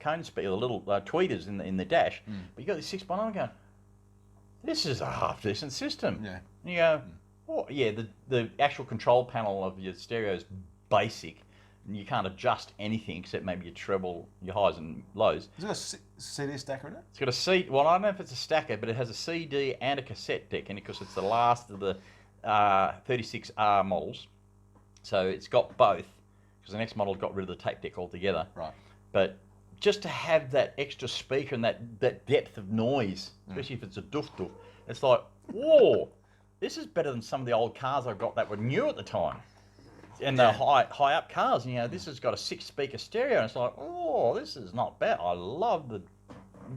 cone speaker, the little tweeters in the dash. But you got the 6x9 going, "This is a half decent system." Yeah. And you go, "Oh yeah, the actual control panel of your stereo is basic, and you can't adjust anything except maybe your treble, your highs and lows." Is there a CD stacker in it? It's got a CD. Well, I don't know if it's a stacker, but it has a CD and a cassette deck in it, because it's the last of the 36R models. So it's got both, because the next model got rid of the tape deck altogether. Right. But just to have that extra speaker and that depth of noise, especially if it's a doof, it's like, whoa, this is better than some of the old cars I've got that were new at the time. And the high up cars, this has got a 6-speaker stereo, and it's like, oh, this is not bad. I love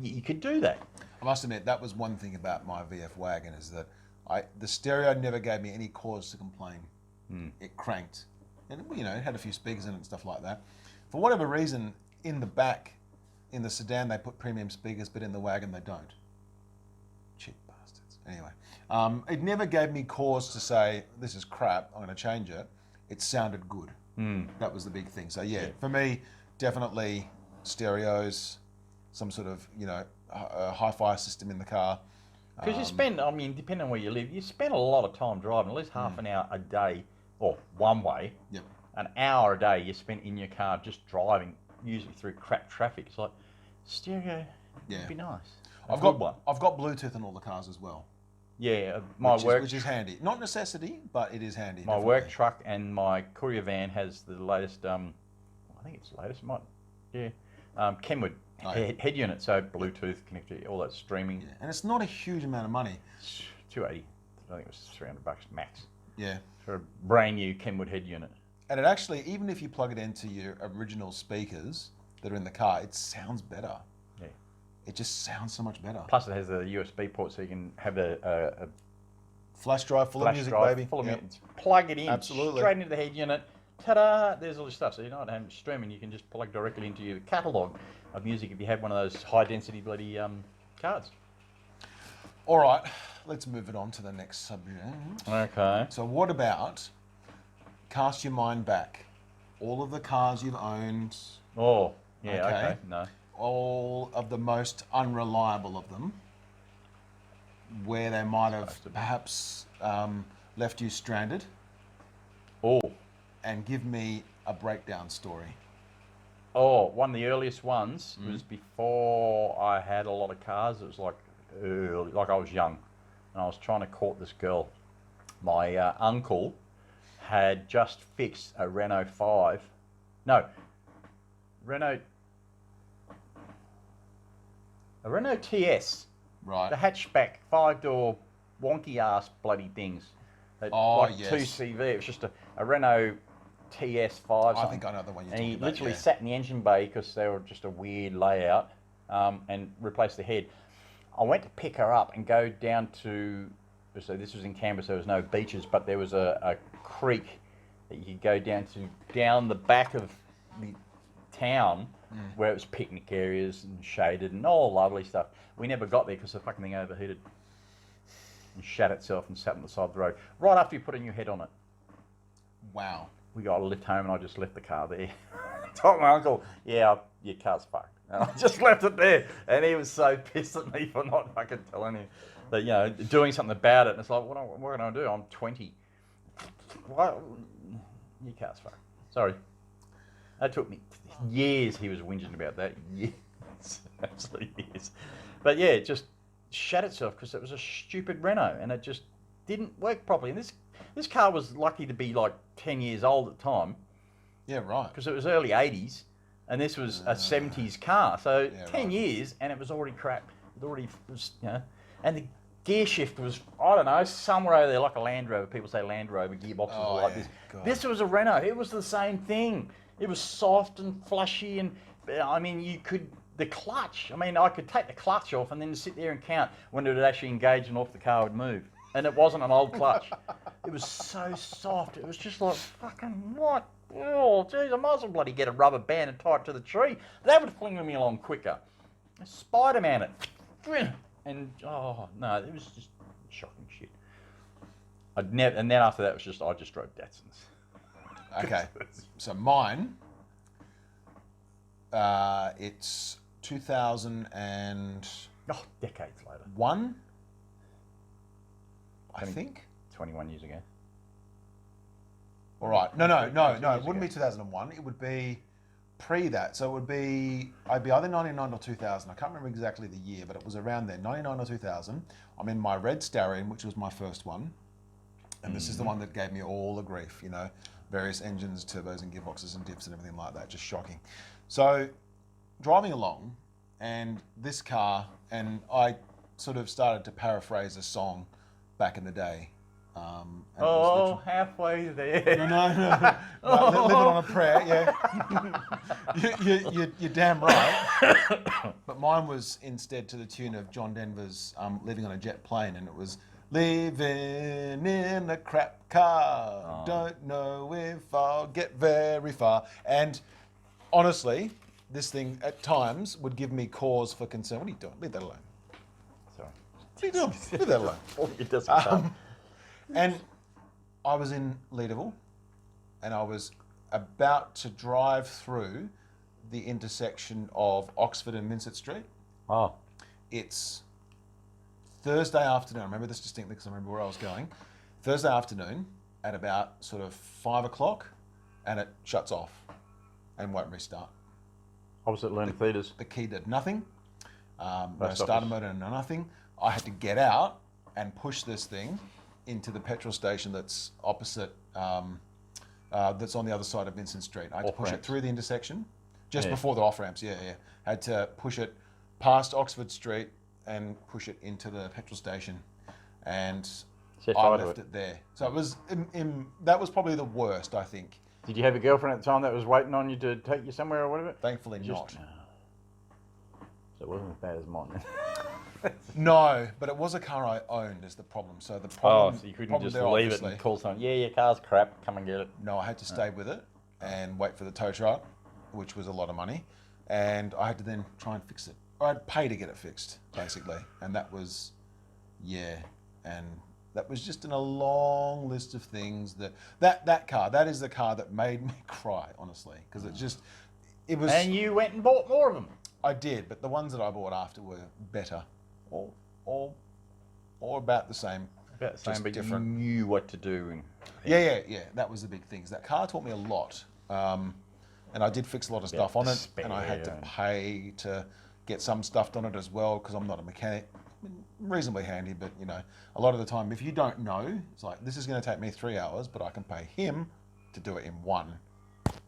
you could do that. I must admit, that was one thing about my VF wagon, is that the stereo never gave me any cause to complain. It cranked. And it had a few speakers in it and stuff like that. For whatever reason, in the back, in the sedan, they put premium speakers, but in the wagon, they don't. Cheap bastards. Anyway, it never gave me cause to say, this is crap, I'm going to change it. It sounded good. That was the big thing. So yeah, for me, definitely stereos, some sort of, a hi-fi system in the car. Because you spend, depending on where you live, you spend a lot of time driving, at least half an hour a day, or one way. Yep. An hour a day you spend in your car just driving, usually through crap traffic. It's like, stereo would be nice. I've got Bluetooth in all the cars as well. Yeah, which is handy. Not necessity, but it is handy. My work truck and my courier van has the latest, I think it's the latest, Kenwood head unit, so Bluetooth connectivity, all that streaming. Yeah. And it's not a huge amount of money. It's $280. I think it was $300 max. Yeah. For a brand new Kenwood head unit. And it actually, even if you plug it into your original speakers that are in the car, it sounds better. Yeah. It just sounds so much better. Plus it has a USB port, so you can have a flash drive full of music, baby. Full of music. Plug it in, absolutely, straight into the head unit. Ta-da! There's all this stuff. So you're not having streaming. You can just plug directly into your catalogue of music if you have one of those high-density bloody cards. All right, let's move it on to the next subject. Okay. So what about, cast your mind back, all of the cars you've owned. Oh, yeah, okay. No. All of the most unreliable of them. where they might have perhaps left you stranded, Oh, and give me a breakdown story. one of the earliest ones was before I had a lot of cars. It was like early, like I was young, and I was trying to court this girl. My uncle had just fixed a Renault TS, Right. the hatchback 5-door wonky ass bloody things. That, Yes. 2CV. It was just a Renault TS5. I think I know the one you're and talking he about. literally Yeah. sat in the engine bay because they were just a weird layout, and replaced the head. I went to pick her up and go down to, so this was in Canberra, so there was no beaches, but there was a creek that you could go down the back of the town where it was picnic areas and shaded and all lovely stuff. We never got there because the fucking thing overheated and shat itself and sat on the side of the road right after you put a new head on it. Wow. We got a lift home and I just left the car there. Told my uncle, yeah, your car's fucked. And I just left it there. And he was so pissed at me for not fucking telling him that, you know, doing something about it. And it's like, what can I do? I'm 20. What? Your car's fucked. Sorry. That took me years. He was whinging about that. Years. Absolutely years. But yeah, it just shat itself because it was a stupid Renault and it just didn't work properly. And this car was lucky to be like 10 years old at the time. Yeah, right. Because it was early 80s and this was a 70s car. So Yeah, 10 right. years and it was already crap. It already was, you know. And the gear shift was, I don't know, somewhere over there like a Land Rover. People say Land Rover gearboxes are like this. God. This was a Renault. It was the same thing. It was soft and flushy and, I mean, the clutch. I mean, I could take the clutch off and then sit there and count when it would actually engage and off the car would move. And it wasn't an old clutch. It was so soft. It was just like, fucking what? Oh, geez, I might as well bloody get a rubber band and tie it to the tree. That would fling me along quicker. Spider-Man it. And, oh, no, it was just shocking shit. And then after that, I just drove Datsuns. Okay. So mine, it's 2001, Oh, decades later. I think. 21 years ago. All right. No. It years wouldn't be 2001. It would be pre that. So I'd be either 99 or 2000. I can't remember exactly the year, but it was around there, 99 or 2000. I'm in my red Starion, which was my first one. And this is the one that gave me all the grief, you know, various engines, turbos and gearboxes and diffs and everything like that, just shocking. So driving along and this car, and I sort of started to paraphrase a song back in the day. And it was halfway there. No. Living on a prayer, yeah. You're damn right. But mine was instead to the tune of John Denver's Living on a Jet Plane, and it was living in a crap car. Don't know if I'll get very far. And honestly, this thing at times would give me cause for concern. What are you doing? Leave that alone. Sorry. What are you doing? Leave that alone. It doesn't And I was in Leederville, and I was about to drive through the intersection of Oxford and Mincett Street. Oh. It's Thursday afternoon. I remember this distinctly because I remember where I was going. Thursday afternoon at about sort of 5 o'clock, and it shuts off and won't restart. Opposite Learning Theatres. The key did nothing. No Post starter office. motor, no nothing. I had to get out and push this thing into the petrol station that's opposite, that's on the other side of Vincent Street. I had to push it through the intersection, just before the off-ramps, Had to push it past Oxford Street and push it into the petrol station. And Set I fire to left it. it there. So it was, that was probably the worst, I think. Did you have a girlfriend at the time that was waiting on you to take you somewhere or whatever? Thankfully not. So it wasn't as bad as mine. No, but it was a car I owned is the problem. So the problem. So you couldn't problem just there, leave it obviously- and call someone, yeah, your car's crap, come and get it. No, I had to stay with it and wait for the tow truck, which was a lot of money. And I had to then try and fix it. Or I'd pay to get it fixed, basically. And that was, and that was just in a long list of things that car, that is the car that made me cry, honestly. Because it was... And you went and bought more of them. I did, but the ones that I bought after were better. Or or about the same. About the same, just but different. you knew what to do. And, Yeah. That was the big thing. That car taught me a lot, and I did fix a lot of stuff on it, and I had to pay to get some stuff on it as well because I'm not a mechanic. Reasonably handy, but you know, a lot of the time, if you don't know, it's like this is going to take me 3 hours, but I can pay him to do it in 1.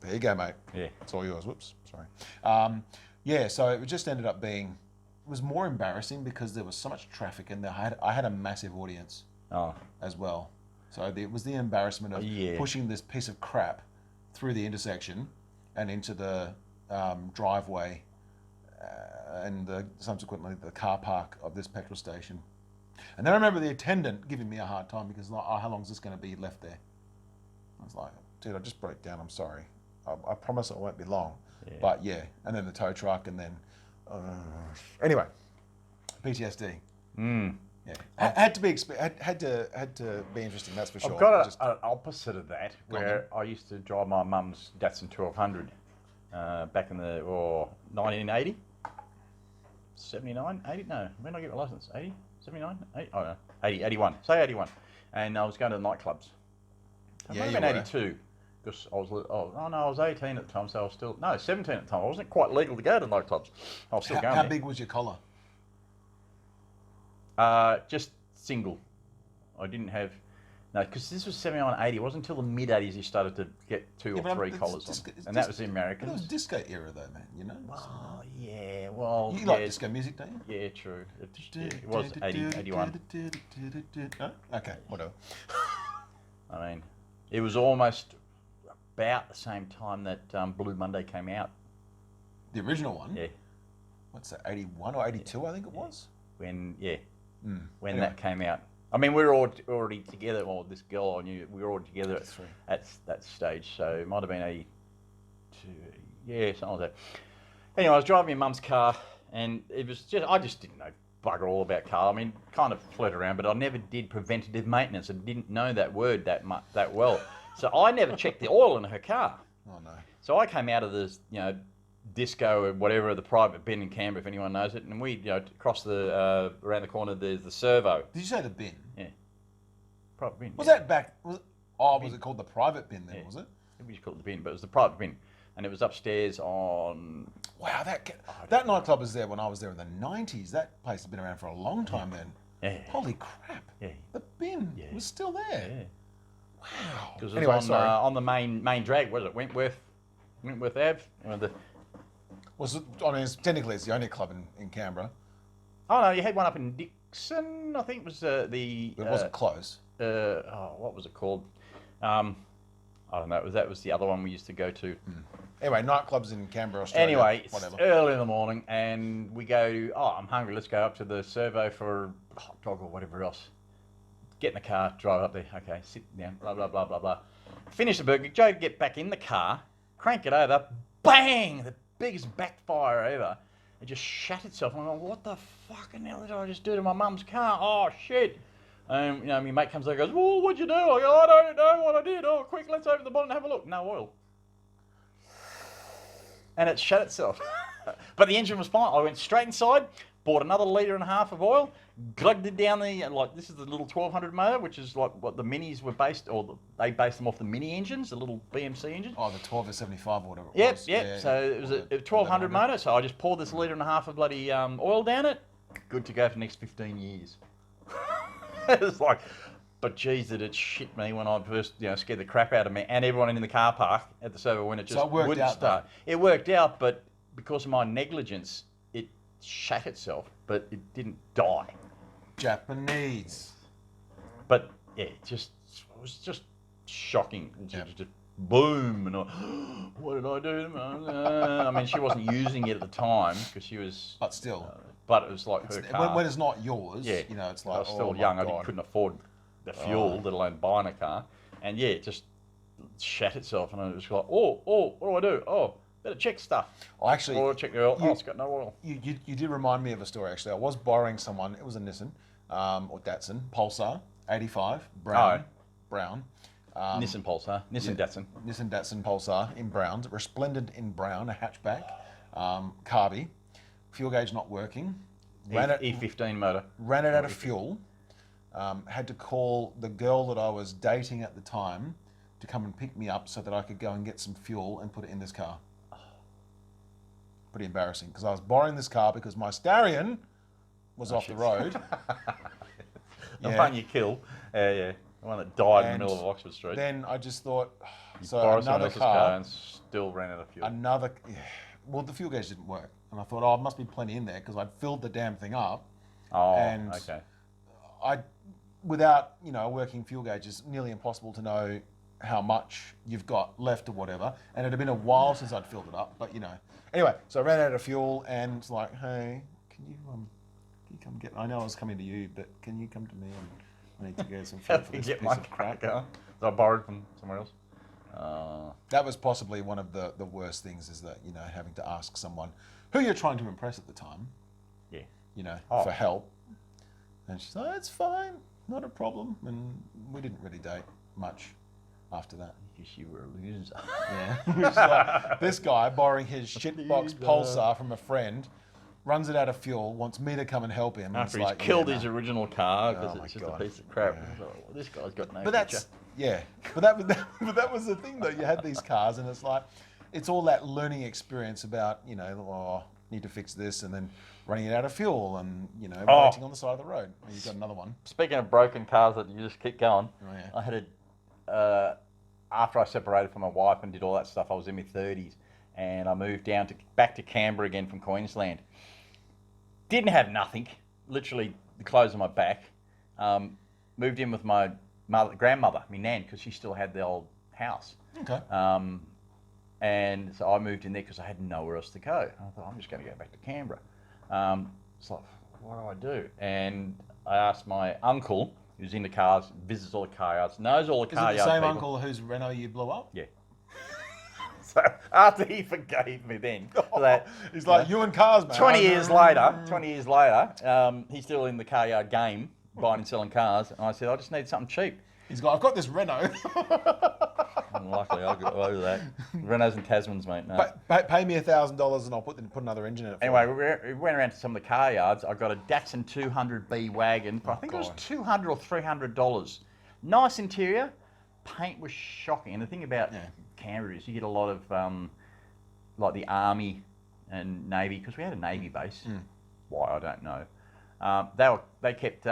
There you go, mate. Yeah, it's all yours. Whoops, sorry. So it just ended up being. It was more embarrassing because there was so much traffic, and I had a massive audience as well. So it was the embarrassment of pushing this piece of crap through the intersection and into the driveway and subsequently the car park of this petrol station. And then I remember the attendant giving me a hard time because, like, how long is this going to be left there? I was like, dude, I just broke down. I'm sorry. I promise it won't be long. Yeah. But yeah, and then the tow truck, and then anyway, PTSD. Yeah, had to be interesting. That's for sure. I've got an opposite of that, where I used to drive my mum's Datsun 1200 back in the 1980, 79, 80. No, when did I get my license? 80, 79, 80. Oh no, 80, 81. Say 81, and I was going to the nightclubs. So yeah, it might have been 82. Because I was 18 at the time, so I was still 17 at the time. I wasn't quite legal to go to nightclubs. I was still going. How there. big was your collar? Just single. I didn't have because this was 79, 80. It wasn't until the mid 80s you started to get 2 or 3 collars on, and that was the Americans. It was disco era though, man. You know. Oh yeah, well. You like disco music, don't you? Yeah, true. It was 80, 81. Oh, okay, whatever. I mean, it was almost about the same time that Blue Monday came out. The original one? Yeah. What's that, 81 or 82, I think it was? When that came out. I mean, we were all already together, well, this girl I knew, we were all together at that stage, so it might have been 82, something like that. Anyway, I was driving my mum's car, and it was I just didn't know bugger all about car. I mean, kind of flirt around, but I never did preventative maintenance. I didn't know that word that well. So I never checked the oil in her car. Oh no! So I came out of this, disco or whatever, the private bin in Canberra, if anyone knows it, and we, across the around the corner there's the servo. Did you say the bin? Yeah. Private bin. Was that back? Was it called the private bin then? Yeah. Was it? We just called it the bin, but it was the private bin, and it was upstairs on. Wow, that nightclub was there when I was there in the 90s. That place has been around for a long time then. Yeah. Holy crap! Yeah. The bin was still there. Yeah. Wow. Because it was on the main drag. Was it Wentworth Ave? Technically it's the only club in Canberra. Oh no, you had one up in Dixon. I think it was the. It wasn't close. What was it called? I don't know. That was the other one we used to go to. Anyway, nightclubs in Canberra, Australia. Anyway, it's early in the morning, and we go. Oh, I'm hungry. Let's go up to the servo for a hot dog or whatever else. Get in the car, drive up there. Okay, sit down. Blah blah blah blah blah. Finish the burger. Joe, get back in the car, crank it over. Bang! The biggest backfire ever. It just shat itself. I'm like, what the fucking hell did I just do to my mum's car? Oh shit! And my mate comes over and goes, "Well, what'd you do?" I go, "I don't know what I did. Oh, quick, let's open the bonnet and have a look." No oil. And it shut itself. But the engine was fine. I went straight inside, bought another 1.5 litres of oil, glugged it down this is the little 1200 motor, which is like what the Minis were based, they based them off the Mini engines, the little BMC engines. Oh, the 12 to 75 or whatever it was. Yep. Yeah, so it was a 1200 motor, so I just poured this 1.5 litres of bloody oil down it. Good to go for the next 15 years. It was like, but geez, did it shit me when I first, scared the crap out of me and everyone in the car park at the servo when it just wouldn't start. It worked out, but because of my negligence, it shat itself, but it didn't die. Japanese. But yeah, it was just shocking. Just boom, and what did I do? I mean, she wasn't using it at the time because she was. But still. But it was like her car. When it's not yours, it's like. I was still young. I couldn't afford the fuel, let alone buying a car. And yeah, it just shat itself, and I was like, what do I do? Oh, better check stuff. Or check the oil. It's got no oil. You did remind me of a story actually. I was borrowing someone. It was a Nissan or Datsun Pulsar 85 brown. Nissan Pulsar, Datsun. Nissan Datsun Pulsar in brown, resplendent in brown, a hatchback, carby, fuel gauge not working. E15 motor. Ran it out of fuel. had to call the girl that I was dating at the time to come and pick me up so that I could go and get some fuel and put it in this car. Pretty embarrassing, because I was borrowing this car because my Starion was off the road. The one you killed. Yeah. The one that died in the middle of Oxford Street. Then I just thought, borrowed someone else's car and still ran out of fuel. Well, the fuel gauge didn't work. And I thought, oh, it must be plenty in there, because I'd filled the damn thing up. Oh, and okay. Without, a working fuel gauge, it's nearly impossible to know how much you've got left or whatever. And it had been a while since I'd filled it up, but Anyway, so I ran out of fuel, and it's like, hey, can you come get? I know I was coming to you, but can you come to me? And I need to get some fuel for this get piece my of crap. car that I borrowed from somewhere else. That was possibly one of the worst things, is that having to ask someone who you're trying to impress at the time, for help, and she's like, it's fine, not a problem, and we didn't really date much after that. Because you were a loser. Yeah. Like, this guy borrowing his shitbox Pulsar from a friend, runs it out of fuel, wants me to come and help him. After he's killed his original car because it's just a piece of crap. Yeah. Well, this guy's got no future. But that was the thing, though. You had these cars, and it's like, it's all that learning experience about, need to fix this, and then running it out of fuel, and waiting on the side of the road. And you've got another one. Speaking of broken cars that you just keep going, I had after I separated from my wife and did all that stuff, I was in my 30s, and I moved back to Canberra again from Queensland. Didn't have nothing, literally the clothes on my back. Moved in with my grandmother, my nan, because she still had the old house. Okay. And so I moved in there because I had nowhere else to go. And I thought, I'm just going to go back to Canberra. It's like, what do I do? And I asked my uncle, who's into cars, visits all the car yards, knows all the car yards. Is it the same people. uncle whose Renault you blew up? Yeah. So after he forgave me then, for that, he's like, you and cars, man. 20 years later, he's still in the car yard game, buying and selling cars. And I said, I just need something cheap. He's got, I've got this Renault. And luckily, I got over that. Renaults and Tasmans, mate. No. Pay me $1,000 and I'll put another engine in it. Anyway, we went around to some of the car yards. I got a Datsun 200B wagon for I think it was $200 or $300. Nice interior. Paint was shocking. And the thing about Canberra is you get a lot of like the Army and Navy, because we had a Navy base. Why, I don't know. They kept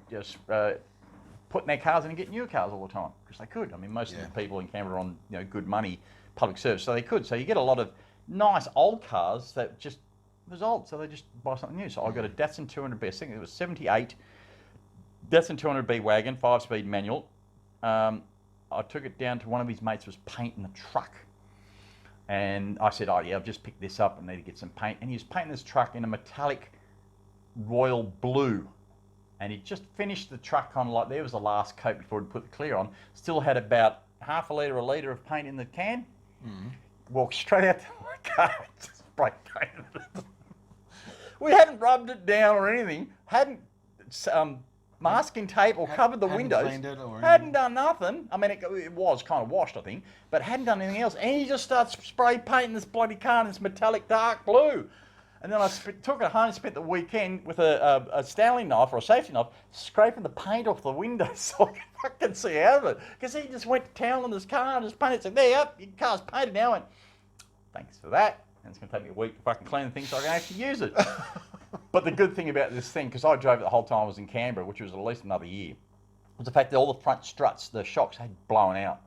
just putting their cars in and getting newer cars all the time because they could. I mean, most of the people in Canberra are on good money, public service, so they could. So you get a lot of nice old cars that just was old, so they just buy something new. So I got a Datsun 200B. I think it was 78 Datsun 200B wagon, 5-speed manual. I took it down to one of his mates was painting the truck, and I said, "Oh yeah, I've just picked this up. I need to get some paint." And he was painting this truck in a metallic royal blue. And he just finished the truck on, like, there was the last coat before he'd put the clear on. Still had about half a litre of paint in the can. Walked straight out to my car and just spray painted it. We hadn't rubbed it down or anything. Hadn't masking tape or covered the windows. Hadn't done nothing. I mean, it was kind of washed, I think, but hadn't done anything else. And he just starts spray painting this bloody car in this metallic dark blue. And then I took it home and spent the weekend with a Stanley knife or a safety knife scraping the paint off the window so I could fucking see out of it. Because he just went to town on his car and just painted it. So there, yep, your car's painted now. And thanks for that. And it's going to take me a week to fucking clean the thing so I can actually use it. But the good thing about this thing, because I drove it the whole time I was in Canberra, which was at least another year, was the fact that all the front struts, the shocks, had blown out.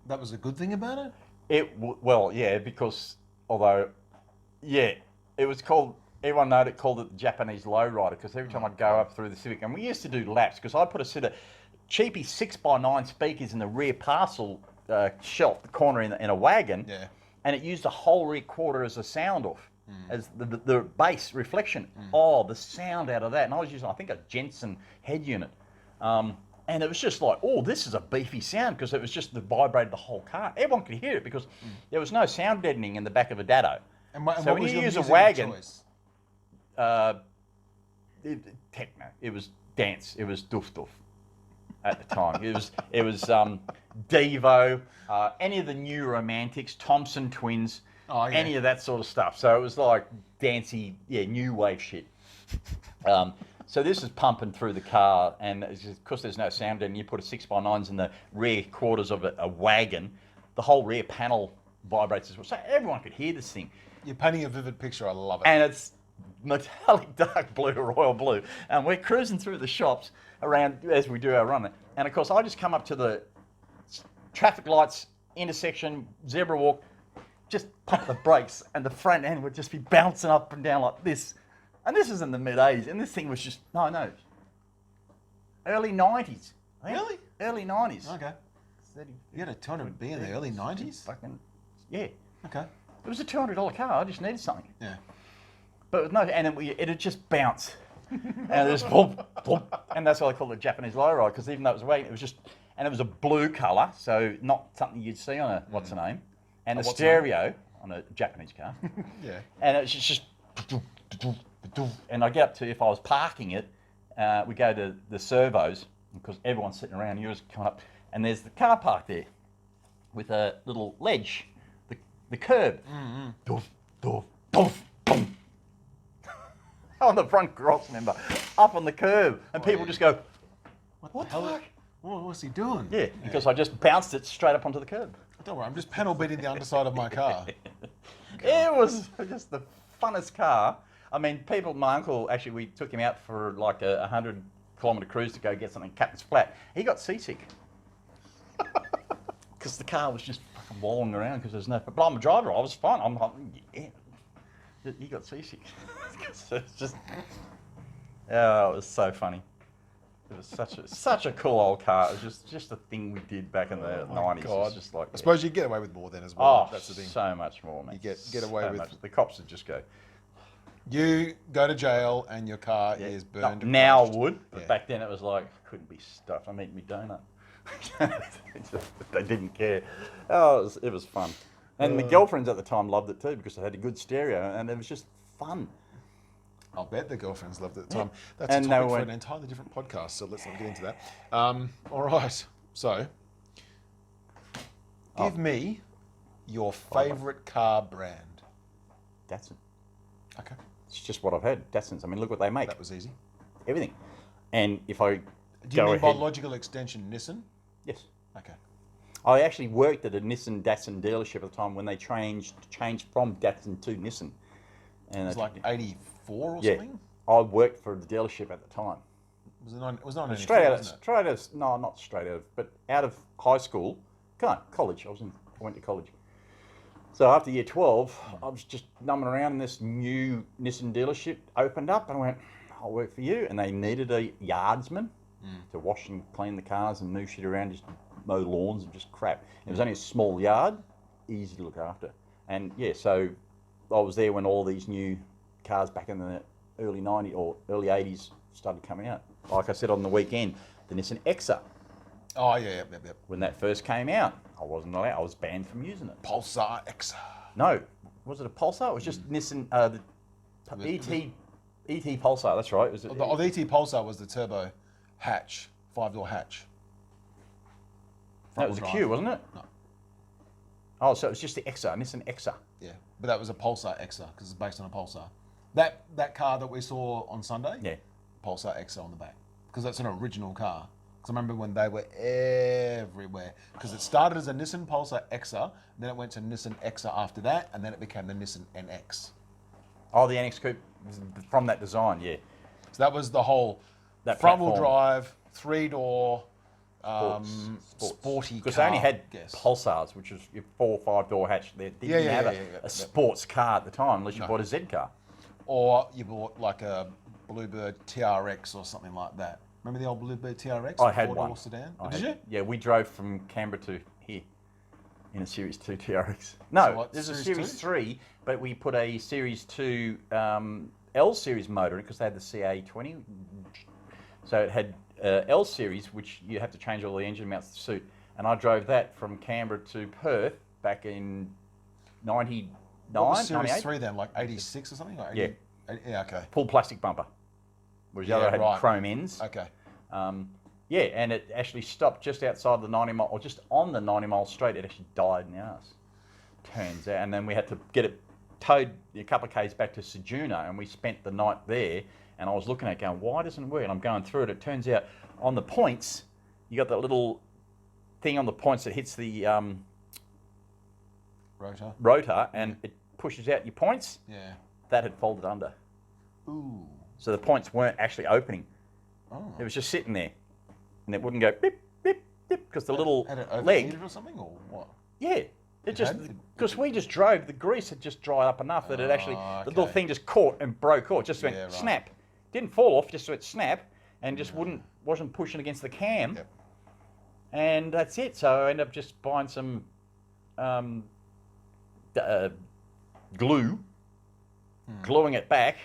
That was a good thing about it? Well, yeah, because although... Yeah, it was called, everyone called it the Japanese lowrider, because every time I'd go up through the Civic, and we used to do laps, because I'd put a set of cheapy 6x9 speakers in the rear parcel shelf, the corner in a wagon, and it used the whole rear quarter as a sound off, as the bass reflection. Oh, the sound out of that. And I was using, I think, a Jensen head unit. And it was just like, oh, this is a beefy sound, because it was just vibrated the whole car. Everyone could hear it, because there was no sound deadening in the back of a Datto. So when you use a wagon, techno, it was dance, it was doof doof at the time. it was Devo, any of the new romantics, Thompson Twins, any of that sort of stuff. So it was like dancey, new wave shit. So this is pumping through the car, and because there's no sound, and you put a 6x9s in the rear quarters of a wagon, the whole rear panel vibrates as well. So everyone could hear this thing. You're painting a vivid picture. I love it. And it's metallic dark blue, royal blue. And we're cruising through the shops around as we do our run. And of course, I just come up to the traffic lights, intersection, zebra walk, just pump the brakes, and the front end would just be bouncing up and down like this. And this is in the mid-80s, and this thing was just, early 90s. Really? Early 90s. Okay. 30, You had a 200B in the early 90s? fucking, yeah. Okay. It was a $200 car, I just needed something. Yeah. But with no, and it'd just bounce. And it was boom, boom. And that's why they call it a Japanese lowride, because even though it was a wagon, it was just, and it was a blue colour, so not something you'd see on a, what's the name? And a stereo on a Japanese car. Yeah. And it's just, and I get up to, if I was parking it, we go to the servos, because everyone's sitting around, you're just coming up, and there's the car park there with a little ledge, the curb. Doof, doof, doof, boom. On the front cross member, up on the curb, and people just go, what the fuck? What's he doing? Yeah, because I just bounced it straight up onto the curb. Don't worry, I'm just panel beating the underside of my car. It was just the funnest car. I mean, my uncle, actually, we took him out for like a 100-kilometre cruise to go get something Captain's Flat. He got seasick. Because the car was just fucking wallowing around because there's no... But I'm a driver, I was fine. I'm like, yeah. He got seasick. So it's just... Oh, it was so funny. It was such a cool old car. It was just a thing we did back in the 90s. God. It's just like, I suppose you get away with more then as well. oh, That's the thing. so much more, man. You get away so with- much. The cops would just go... You go to jail and your car is burned. and Now I crashed. would, but Yeah. back then it was like, I couldn't be stuffed. I'm eating me donut. They didn't care. Oh, it was fun. And the girlfriends at the time loved it too because it had a good stereo and it was just fun. I'll bet the girlfriends loved it at the time. Yeah. That's And a they topic for went- an entirely different podcast, so let's not get into that. All right, so give me your favourite car brand. Datsun. Okay, It's just what I've had. Datsuns. I mean, look what they make. that was easy. Everything. And if I Do you go mean by ahead, logical extension Nissan? yes. Okay. I actually worked at a Nissan Datsun dealership at the time when they changed from Datsun to Nissan. And It was like 84 or yeah, something? I worked for the dealership at the time. Was it was not Straight out, wasn't it? straight out of, no, not straight out of, but out of high school, college. I went to college. So after year 12, I was just numbing around and this new Nissan dealership opened up and I went, I'll work for you. And they needed a yardsman to wash and clean the cars and move shit around, just mow lawns and just crap. It was only a small yard, easy to look after. And yeah, so I was there when all these new cars back in the early 90s or early 80s started coming out. Like I said on the weekend, the Nissan Exa, Oh, yeah, yep. when that first came out, I wasn't allowed, I was banned from using it. Pulsar Exa. No, was it a Pulsar? It was just Nissan, the ET Pulsar, that's right. It was The ET Pulsar was the turbo hatch, 5-door hatch. that was a Front-wheel Q, drive. wasn't it? No. Oh, so it was just the Exa, Nissan Exa. Yeah, but that was a Pulsar Exa because it's based on a Pulsar. That car that we saw on Sunday, Yeah. Pulsar Exa on the back because that's an original car. Because I remember when they were everywhere. Because it started as a Nissan Pulsar Exa, then it went to Nissan Exa after that, and then it became the Nissan NX. Oh, the NX Coupe from that design, yeah. So that was the whole That front-wheel platform. drive, 3-door, sporty Because car. they only had yes. Pulsars, which was your 4 or 5-door hatch. They didn't have a sports car at the time unless you bought a Z car. Or you bought like a Bluebird TRX or something like that. Remember the old Bluebird TRX? I had 4-door one. sedan? I Did had- you? Yeah, we drove from Canberra to here in a Series 2 TRX. No, So what, there's a Series Series 3, but we put a Series 2 L Series motor in because they had the CA20. So it had L Series, which you have to change all the engine mounts to suit. And I drove that from Canberra to Perth back in 99, What was Series 98. 3 then? Like 86 or something? Like Yeah. yeah, okay. Full plastic bumper. Whereas the Yeah, other had right. chrome ends. Okay. Yeah, and it actually stopped just outside the 90 mile, or just on the 90 mile straight. It actually died in the arse. Turns out, and then we had to get it towed a couple of k's back to Sejuna, and we spent the night there. And I was looking at it going, why doesn't it work? And I'm going through it. It turns out on the points, you got that little thing on the points that hits the rotor and it pushes out your points. Yeah. That had folded under. Ooh. So the points weren't actually opening. Oh. It was just sitting there. And it wouldn't go beep, beep, beep, because the little had it leg. overheated or something, or what? Yeah. It just, because we just drove, the grease had just dried up enough that it actually, the little thing just caught and broke off. Just went snap. Didn't fall off, just went snap and just wasn't pushing against the cam. Yep. And that's it. So I ended up just buying some glue, gluing it back,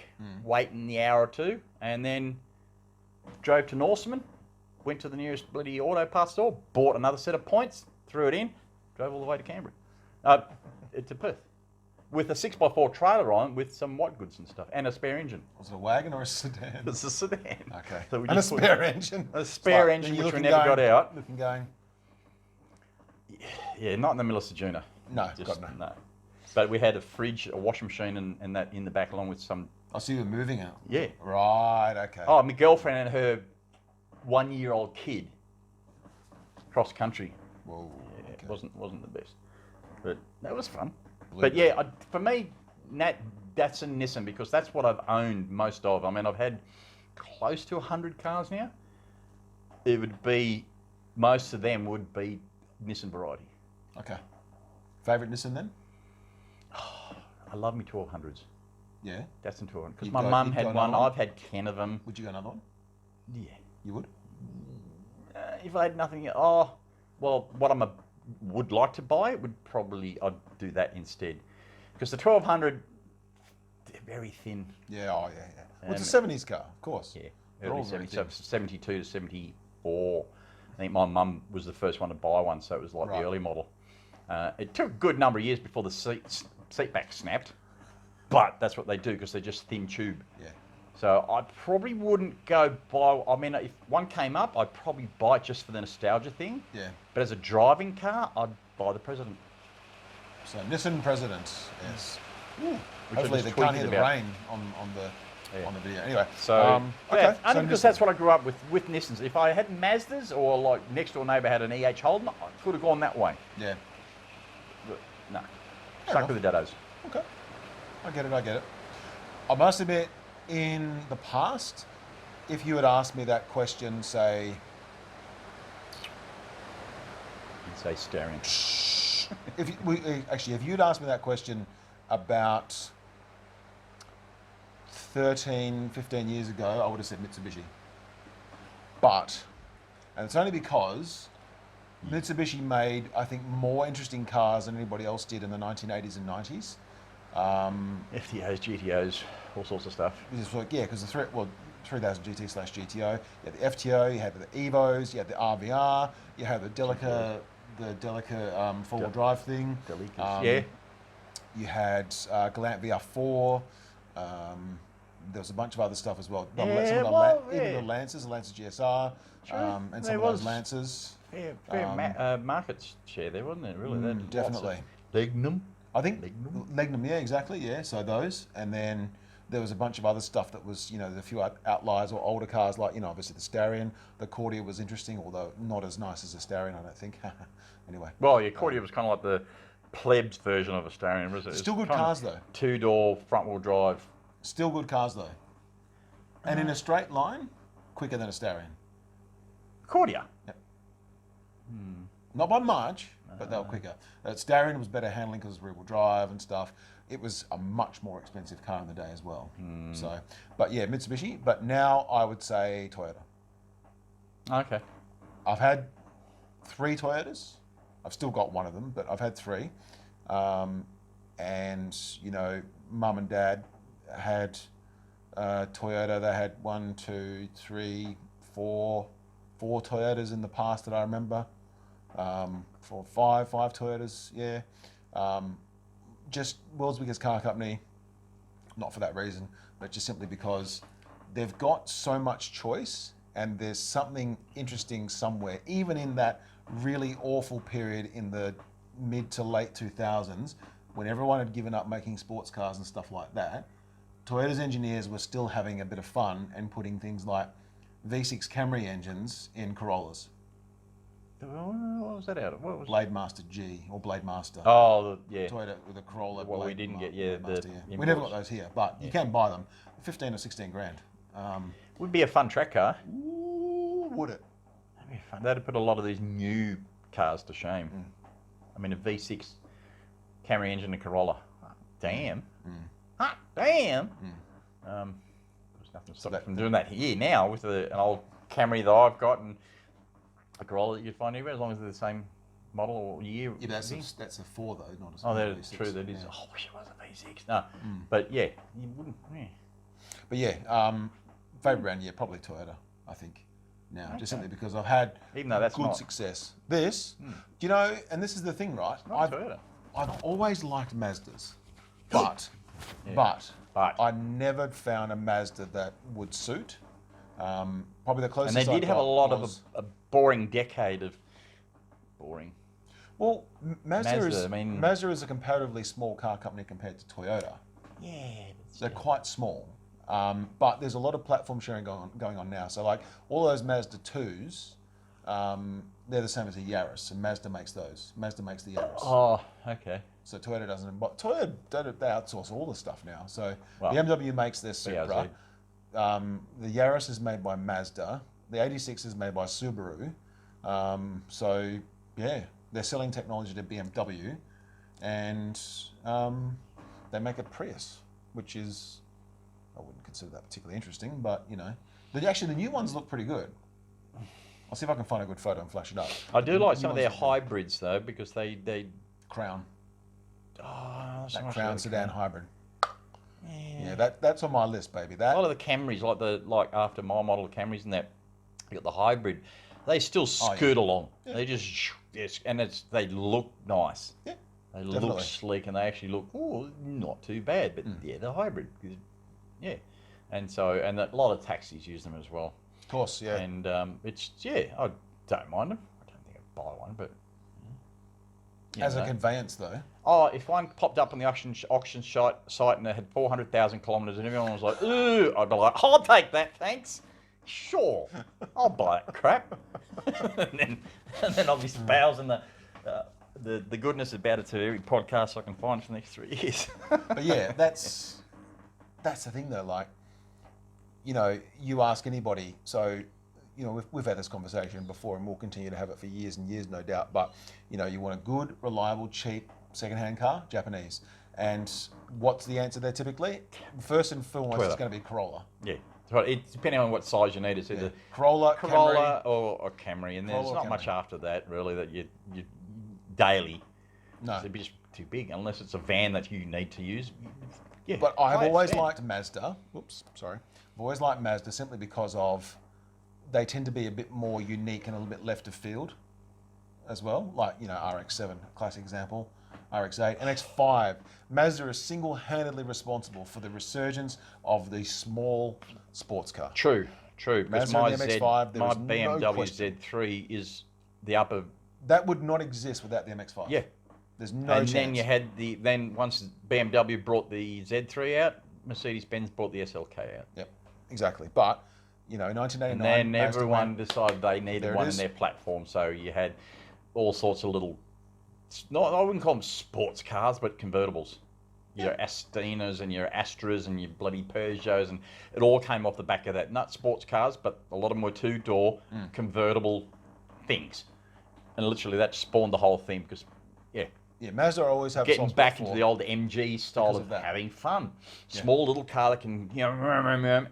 waiting the hour or two, and then drove to Norseman, went to the nearest bloody auto parts store, bought another set of points, threw it in, drove all the way to Canberra, to Perth, with a 6x4 trailer on with some white goods and stuff, and a spare engine. Was it a wagon or a sedan? It's a sedan. Okay. So we and a just spare engine. A spare engine, which we never got out. Looking going. Yeah, not in the middle of Sejuna. No, Just, God, no. no. But we had a fridge, a washing machine, and that in the back, along with some. I see you were moving out. Yeah. Right. Okay. Oh, my girlfriend and her 1-year-old kid. Cross country. Whoa. Yeah, Okay. it wasn't the best, but that was fun. Blue But yeah, for me, that's a Nissan because that's what I've owned most of. I mean, I've had close to 100 cars now. It would be, most of them would be Nissan variety. Okay. Favorite Nissan then? I love me 1200s. Yeah. Datsun 1200. Because You'd my go- mum you'd had go one. another one? I've had 10 of them. Would you go another one? Yeah. You would? If I had nothing, well, what would like to buy would probably, I'd do that instead. Because the 1200, they're very thin. Yeah. Oh yeah. Yeah. Well, it's a 70s car, of course. Yeah. They're Early all very 70s, thin. 72 to 74. I think my mum was the first one to buy one, so it was like Right. the early model. It took a good number of years before the seat back snapped, but that's what they do because they're just thin tube. Yeah. So I probably wouldn't go buy. I mean, if one came up, I'd probably buy it just for the nostalgia thing. Yeah. But as a driving car, I'd buy the President. So Nissan President, yes. Which I Hopefully just they can't tweeted hear the about. rain on the video. Anyway. So okay. yeah, So only because Nissan. that's what I grew up with Nissans. If I had Mazdas or like next door neighbour had an EH Holden, I could have gone that way. Yeah. But no, Fair stuck with the Dados. Okay. I get it. I must admit, in the past, if you had asked me that question, say, You'd say staring. if you'd asked me that question about 13, 15 years ago, I would have said Mitsubishi. But, and it's only because Mitsubishi made, I think, more interesting cars than anybody else did in the 1980s and 90s. FTOs, GTOs, all sorts of stuff. Because the 3000 GT / GTO, you had the FTO, you had the Evos, you had the RVR, you had the Delica four-wheel drive thing. Yeah. You had Galant VR4. There was a bunch of other stuff as well. Even the Lancers, the Lancer GSR, and some of those Lancers. Fair market share there, wasn't it? Really, Definitely. Lignum. I think Legnum, yeah, exactly, yeah. So those, and then there was a bunch of other stuff that was, there's a few outliers or older cars like, obviously the Starion. The Cordia was interesting, although not as nice as the Starion, I don't think. Anyway. Well, yeah, Cordia was kind of like the plebs version of a Starion, was it? Still good cars though. 2-door, front-wheel drive. Still good cars though. And in a straight line, quicker than a Starion. Cordia. Yep. Not by much, but they were quicker. Starion was better handling because it was rear-wheel drive and stuff. It was a much more expensive car in the day as well. So, but yeah, Mitsubishi. But now I would say Toyota. Okay. I've had 3 Toyotas. I've still got one of them, but I've had 3. And Mum and Dad had Toyota. They had 1, 2, 3, 4 Toyotas in the past that I remember. 5 Toyotas, yeah. Just world's biggest car company, not for that reason, but just simply because they've got so much choice and there's something interesting somewhere, even in that really awful period in the mid to late 2000s when everyone had given up making sports cars and stuff like that. Toyota's engineers were still having a bit of fun and putting things like V6 Camry engines in Corollas. What was that out of? What was Blade Master G or Blade Master. Oh, yeah. Toyota with a Corolla. Well, we didn't get, yeah, Blade the Master, imports. We never got those here, but you can buy them. 15 or 16 grand. Would be a fun track car. Ooh, would it? That'd be fun. That'd put a lot of these new cars to shame. I mean, a V6 Camry engine and Corolla. Damn. Hot damn. There's nothing to stop me from doing that here now with an old Camry that I've got and a Corolla that you'd find anywhere, as long as they're the same model or year. Yeah, but that's a 4 though, not a. Oh, that is V6. true. That is. Yeah. Oh, I wish it was a V6. No, but yeah, you wouldn't. Yeah. But yeah, favourite brand, yeah, probably Toyota. I think now, just simply because I've had Even though that's good not success. This, do you know, and this is the thing, right? not Toyota. I've always liked Mazdas, but I never found a Mazda that would suit. Probably the closest. And they did I have a got lot was, of a boring decade of boring. Well, Mazda is. I mean, Mazda is a comparatively small car company compared to Toyota. Yeah. They're quite small, but there's a lot of platform sharing going on now. So like all those Mazda 2s, they're the same as a Yaris, and Mazda makes those. Mazda makes the Yaris. Oh, okay. So Toyota doesn't. But Toyota they outsource all the stuff now. So Well, BMW makes their Supra. BRZ. The Yaris is made by Mazda. The 86 is made by Subaru. So yeah, they're selling technology to BMW, and they make a Prius, which is, I wouldn't consider that particularly interesting, but you know, actually the new ones look pretty good. I'll see if I can find a good photo and flash it up. I do like some of their ones look hybrids though, because they Crown, oh, that Crown sedan hybrid. Yeah. Yeah, that's on my list, baby. A That lot of the Camrys, like after my model Camrys and that, you got the hybrid, they still scoot along. Yeah. They just and they look nice. Yeah, they definitely. look sleek and they actually look not too bad. But yeah, the hybrid, yeah, and a lot of taxis use them as well. Of course, yeah. And I don't mind them. I don't think I'd buy one, but As a conveyance, though. Oh, if one popped up on the auction site and it had 400,000 kilometres and everyone was like, ooh, I'd be like, I'll take that, thanks. Sure, I'll buy that crap. and then I'll be spousing the goodness about it to every podcast I can find for the next 3 years. But yeah, that's the thing though. Like, you know, you ask anybody. So, you know, we've had this conversation before, and we'll continue to have it for years and years, no doubt. But you know, you want a good, reliable, cheap second-hand car, Japanese. And what's the answer there typically? First and foremost, it's going to be Corolla. Yeah. It's depending on what size you need. It's either Corolla Camry, or Camry, and there's Corolla not or much Camry. after that really that you daily. No. It'd be just too big unless it's a van that you need to use. Yeah. But I've buy a always van. liked Mazda. Oops, sorry. I've always liked Mazda simply because of they tend to be a bit more unique and a little bit left of field as well. Like, you know, RX-7, classic example. RX-8, MX-5. Mazda is single-handedly responsible for the resurgence of the small sports car. True. Because Mazda my and the MX-5, there my is no BMW question. Z3 is the upper. That would not exist without the MX-5. Yeah. There's no And chance. then you had once BMW brought the Z3 out, Mercedes-Benz brought the SLK out. Yep, exactly. But, you know, in 1989... And then Mazda everyone went, decided they needed There it one in is. their platform, so you had all sorts of little, I wouldn't call them sports cars, but convertibles. Your Astinas and your Astras and your bloody Peugeots, and it all came off the back of that. Not sports cars, but a lot of them were two-door convertible things. And literally that spawned the whole thing because, Yeah, Mazda always have getting soft back spot into for- the old MG style because of of that. having fun. Yeah. Small little car that can,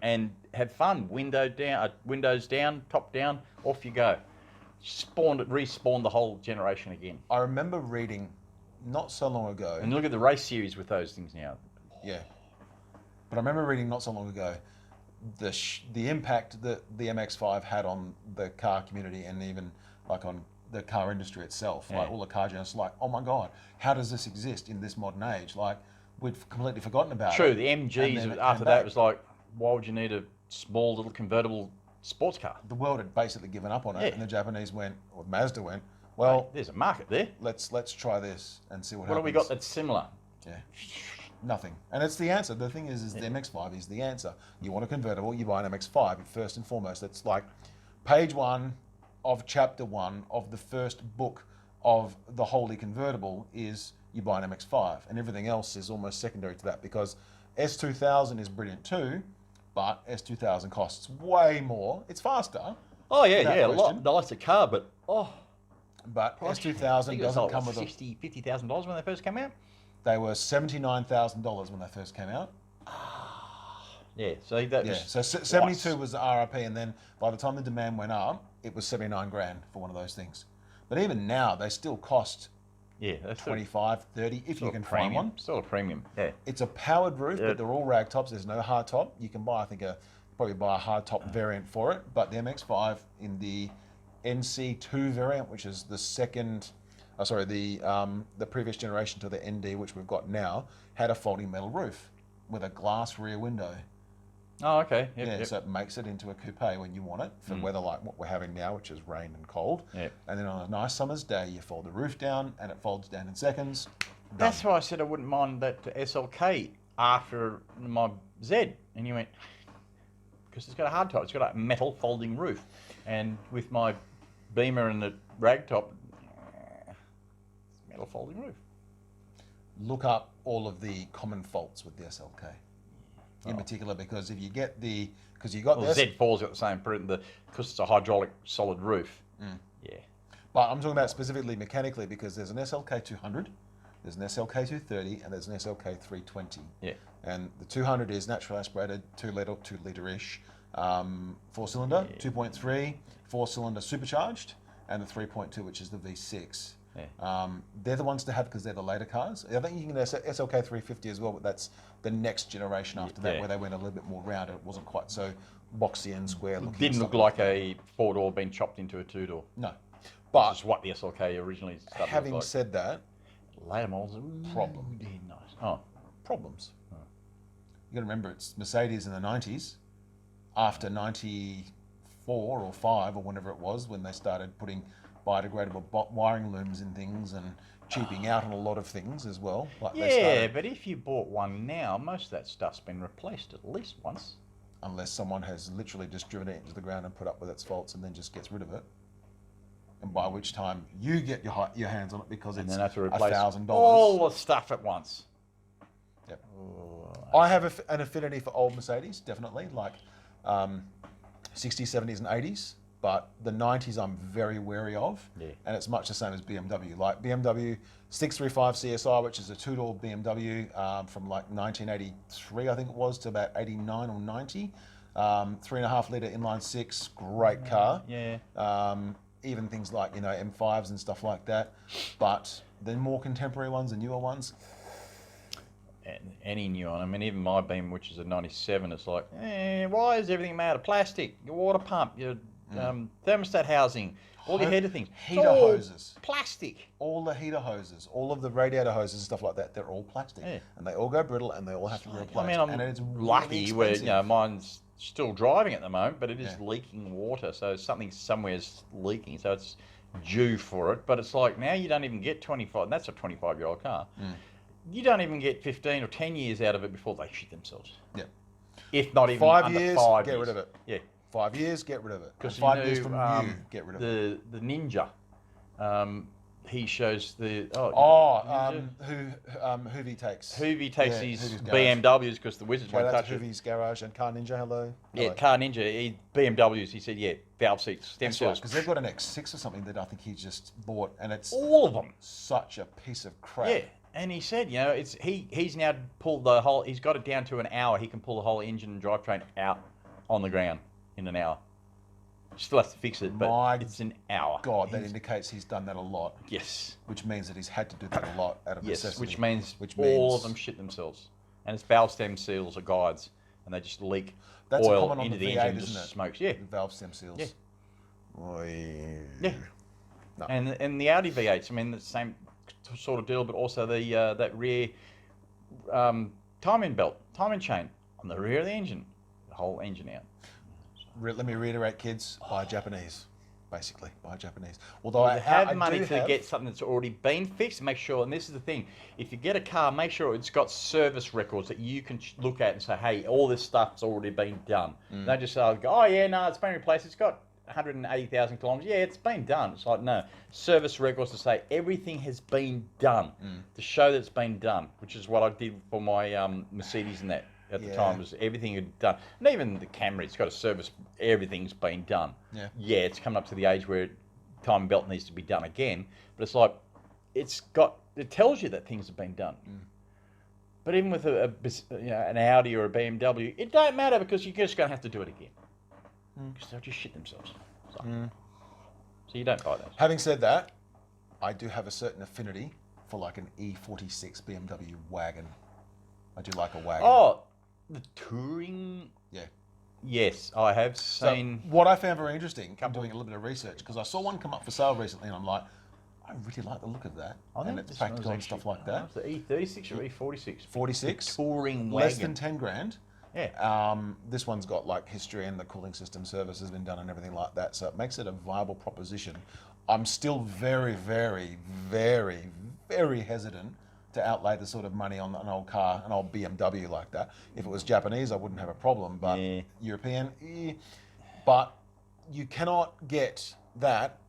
and have fun. Windows down, top down, off you go. Respawned the whole generation again. I remember reading not so long ago. And look at the race series with those things now. Yeah. But I remember reading not so long ago the impact that the MX-5 had on the car community and even like on the car industry itself. Yeah. Like all the car journalists like, oh my God, how does this exist in this modern age? Like we'd completely forgotten about True, it. the And then MGs it after came that back. was like, why would you need a small little convertible sports car? The world had basically given up on it, Yeah. and the Japanese went, or Mazda went, well, There's a market there. let's try this and see what What happens. have we got that's similar? Yeah. Nothing. And it's the answer. The thing is the MX-5 is the answer. You want a convertible, you buy an MX-5 first and foremost. It's like page 1 of chapter 1 of the first book of the Holy Convertible is you buy an MX-5, and everything else is almost secondary to that, because S2000 is brilliant too, but S2000 costs way more. It's faster. Oh yeah, a lot. The likes of car, but But price. S2000 doesn't come with $50,000 when they first came out. They were $79,000 when they first came out. Yeah, so that was So 72 was the RRP, and then by the time the demand went up, it was 79 grand for one of those things. But even now, they still cost that's 25, 30 if you can find one. Still a premium. Yeah. It's a powered roof, but they're all rag tops. There's no hard top. You can buy, probably buy a hard top variant for it. But the MX-5 in the NC2 variant, which is the second, the previous generation to the ND, which we've got now, had a folding metal roof with a glass rear window. Oh, okay. So it makes it into a coupe when you want it for weather like what we're having now, which is rain and cold. Yep. And then on a nice summer's day, you fold the roof down, and it folds down in seconds. Done. That's why I said I wouldn't mind that SLK after my Z, and you went because it's got a hard top. It's got a metal folding roof, and with my Beamer and the rag top, it's metal folding roof. Look up all of the common faults with the SLK. In particular, because if you get because you got the Z4's got the same print, because it's a hydraulic solid roof. Yeah. But I'm talking about specifically mechanically, because there's an SLK 200, there's an SLK 230, and there's an SLK 320. Yeah. And the 200 is naturally aspirated, 2 litre-ish, 4-cylinder, 2.3, 4-cylinder supercharged, and the 3.2, which is the V6. Yeah. They're the ones to have because they're the later cars. I think you can get SLK 350 as well, but that's the next generation after that, where they went a little bit more rounded. It wasn't quite so boxy and square looking. Didn't look like a 4-door being chopped into a 2-door. No. But which is what the SLK originally started having like. said that, later models, problem. Nice. Problems. You got to remember, it's Mercedes in the 90s, after 94 or 5 or whenever it was, when they started putting biodegradable wiring looms in things and cheaping out on a lot of things as well. Like but if you bought one now, most of that stuff's been replaced at least once. Unless someone has literally just driven it into the ground and put up with its faults and then just gets rid of it. And by which time you get your hands on it because it's $1,000. All the stuff at once. Yep. I have an affinity for old Mercedes, definitely, like 60s, 70s, and 80s. But the 90s I'm very wary of, and it's much the same as BMW. Like BMW 635 CSI, which is a 2-door BMW from like 1983, I think it was, to about 89 or 90. 3.5 litre inline 6, great car. Even things like, M5s and stuff like that. But the more contemporary ones, the newer ones. Any new one. I mean, even my Beam, which is a 97, it's like, why is everything made of plastic? Your water pump, your thermostat housing, all your heater things. Heater hoses. Plastic. All the heater hoses, all of the radiator hoses and stuff like that, they're all plastic. And they all go brittle and they all have to be replaced. I mean, I'm it's lucky really where, mine's still driving at the moment, but it is leaking water. So something somewhere's leaking. So it's due for it. But it's like now you don't even get 25, and that's a 25-year-old car. You don't even get 15 or 10 years out of it before they shit themselves. Yeah. If not even 5 under years, 5 get years. rid of it. Yeah. 5 years, get rid of it. Because 5 years from you, get rid of it. The Ninja, he shows the Hoovie takes. Hoovie takes his Hoovie's BMWs because the wizards won't Shout out touch to it. Hoovie's garage and Car Ninja. Hello. Car Ninja, BMWs. He said, valve seats, stem cells. Because they've got an X6 or something that I think he just bought, and it's all of them. Such a piece of crap. Yeah, and he said, he's now pulled the whole. He's got it down to an hour. He can pull the whole engine and drivetrain out on the ground in an hour. Still has to fix it, but it's an hour. God, that indicates he's done that a lot. Yes. Which means that he's had to do that a lot out of necessity. Which means all of them shit themselves. And it's valve stem seals or guides, and they just leak oil into the engine and just smokes. Yeah. The valve stem seals. Yeah. Yeah. No. And the Audi V8s, I mean, the same sort of deal, but also the that rear timing chain on the rear of the engine, the whole engine out. Let me reiterate, kids, buy Japanese. basically, by Japanese. Although I have money do to have, get something that's already been fixed, make sure, and this is the thing, if you get a car, make sure it's got service records that you can look at and say, hey, all this stuff's already been done. Don't just go, oh yeah, no, it's been replaced, it's got 180,000 kilometres, yeah, it's been done. It's like, no, service records to say everything has been done, to show that it's been done, which is what I did for my Mercedes and that. At the time, was everything had done, and even the Camry. It's got a service. Everything's been done. Yeah, it's coming up to the age where time belt needs to be done again. But it's like it tells you that things have been done. But even with an Audi or a BMW, it don't matter because you're just going to have to do it again because they'll just shit themselves. So you don't buy those. Having said that, I do have a certain affinity for like an E46 BMW wagon. I do like a wagon. Oh. The touring, yeah, yes, I have seen. So what I found very interesting, I'm doing a little bit of research because I saw one come up for sale recently, and I'm like, I really like the look of that, and it's practical and stuff like that. The E36 or E46? 46, touring wagon, less than 10 grand. Yeah. This one's got like history and the cooling system service has been done and everything like that, so it makes it a viable proposition. I'm still very, very, very, very hesitant to outlay the sort of money on an old car, an old BMW like that. If it was Japanese, I wouldn't have a problem, but European, But you cannot get that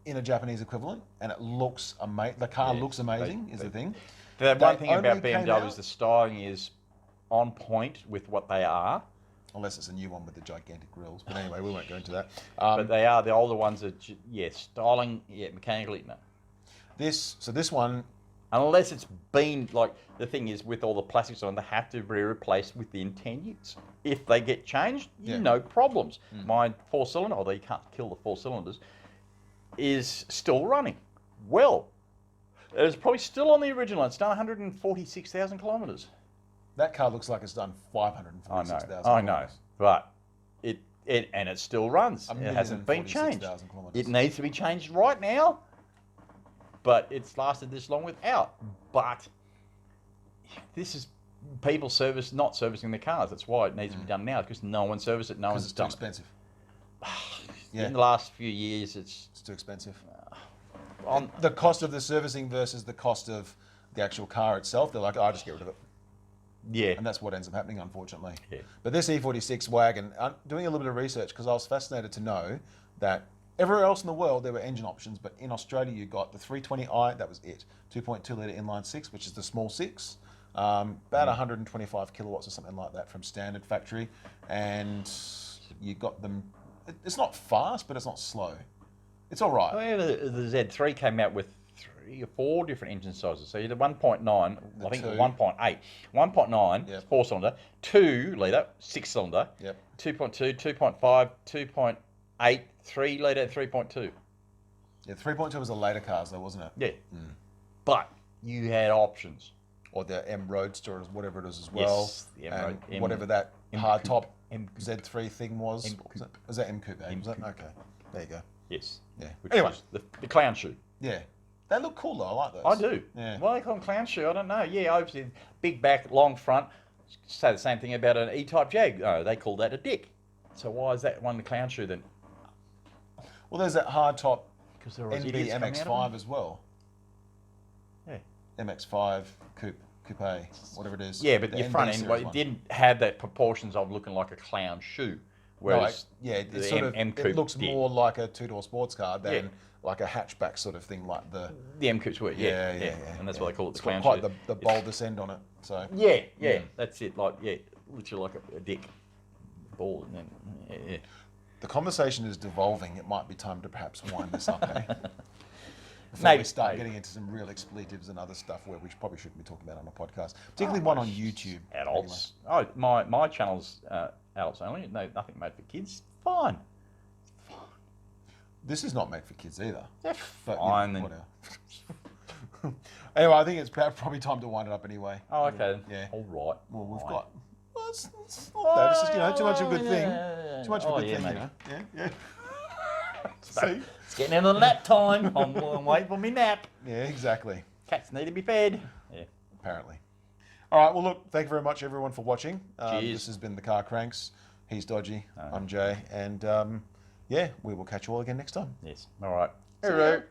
in a Japanese equivalent, and it looks amazing. The car looks amazing, is the thing. The one thing about BMW is the styling is on point with what they are. Unless it's a new one with the gigantic grills. But anyway, we won't go into that. But they are, the older ones are, styling, mechanically, no. This one, unless it's been, like, the thing is, with all the plastics on, they have to be replaced within 10 years. If they get changed, no problems. My 4-cylinder, although you can't kill the 4 cylinders, is still running well. It's probably still on the original. It's done 146,000 kilometres. that car looks like it's done 546,000. I know, but and it still runs. It hasn't been changed. It needs to be changed right now. But it's lasted this long without. But this is people not servicing their cars. That's why it needs to be done now, because no one services it. No one's done it. Because it's too expensive. In the last few years, it's too expensive. The cost of the servicing versus the cost of the actual car itself, they're like, just get rid of it. Yeah. And that's what ends up happening, unfortunately. Yeah. But this E46 wagon, I'm doing a little bit of research because I was fascinated to know that everywhere else in the world, there were engine options, but in Australia, you got the 320i, that was it. 2.2 litre inline six, which is the small six. About 125 kilowatts or something like that from standard factory. And you got them, it's not fast, but it's not slow. It's all right. Oh, yeah, the Z3 came out with 3 or 4 different engine sizes. So you had 1.9, I think 1.8. 1.9, 4-cylinder, 2 litre, 6-cylinder, 2.2, 2.5, 2.8, 3 litre, 3.2. Yeah, 3.2 was the later cars though, wasn't it? Yeah. But you had options. Or the M Roadster, or whatever it is as well. Yes, the M and whatever that hardtop Z3 thing was. Was that M Coupe? Was that? Okay, there you go. Yes. Yeah. Anyway, the clown shoe. Yeah. They look cool though, I like those. I do. Yeah. Why they call them clown shoe, I don't know. Yeah, obviously, big back, long front. Say the same thing about an E-Type Jag. Oh, they call that a dick. So why is that one the clown shoe then? Well, there's that hardtop NB MX-5 as well. Yeah. MX-5 Coupe, whatever it is. Yeah, but your front end, it didn't have that proportions of looking like a clown shoe. Whereas it looks more like a two-door sports car than like a hatchback sort of thing, like the M Coupes were. Yeah. And that's why they call it the clown shoe. It's quite the bold descend on it. So yeah, that's it. Like literally like a dick ball, and then The conversation is devolving. It might be time to perhaps wind this up. Before Maybe we start getting into some real expletives and other stuff where we probably shouldn't be talking about on a podcast, particularly one on YouTube. Adults. Oh, my channel's adults only. No, nothing made for kids. Fine. This is not made for kids either. They're but, fine. Whatever. Anyway, I think it's probably time to wind it up anyway. Oh, okay. Yeah. All right. Well, we've got. Well, it's not that. It's just too much of a good thing. Too much of a good thing, mate. Yeah. See? It's getting into nap time. I'm waiting for me nap. Yeah, exactly. Cats need to be fed. Yeah. Apparently. All right. Well, look. Thank you very much, everyone, for watching. Cheers. This has been the Car Cranks. He's Dodgy. I'm Jay, and yeah, we will catch you all again next time. Yes. All right. See ya. Hello.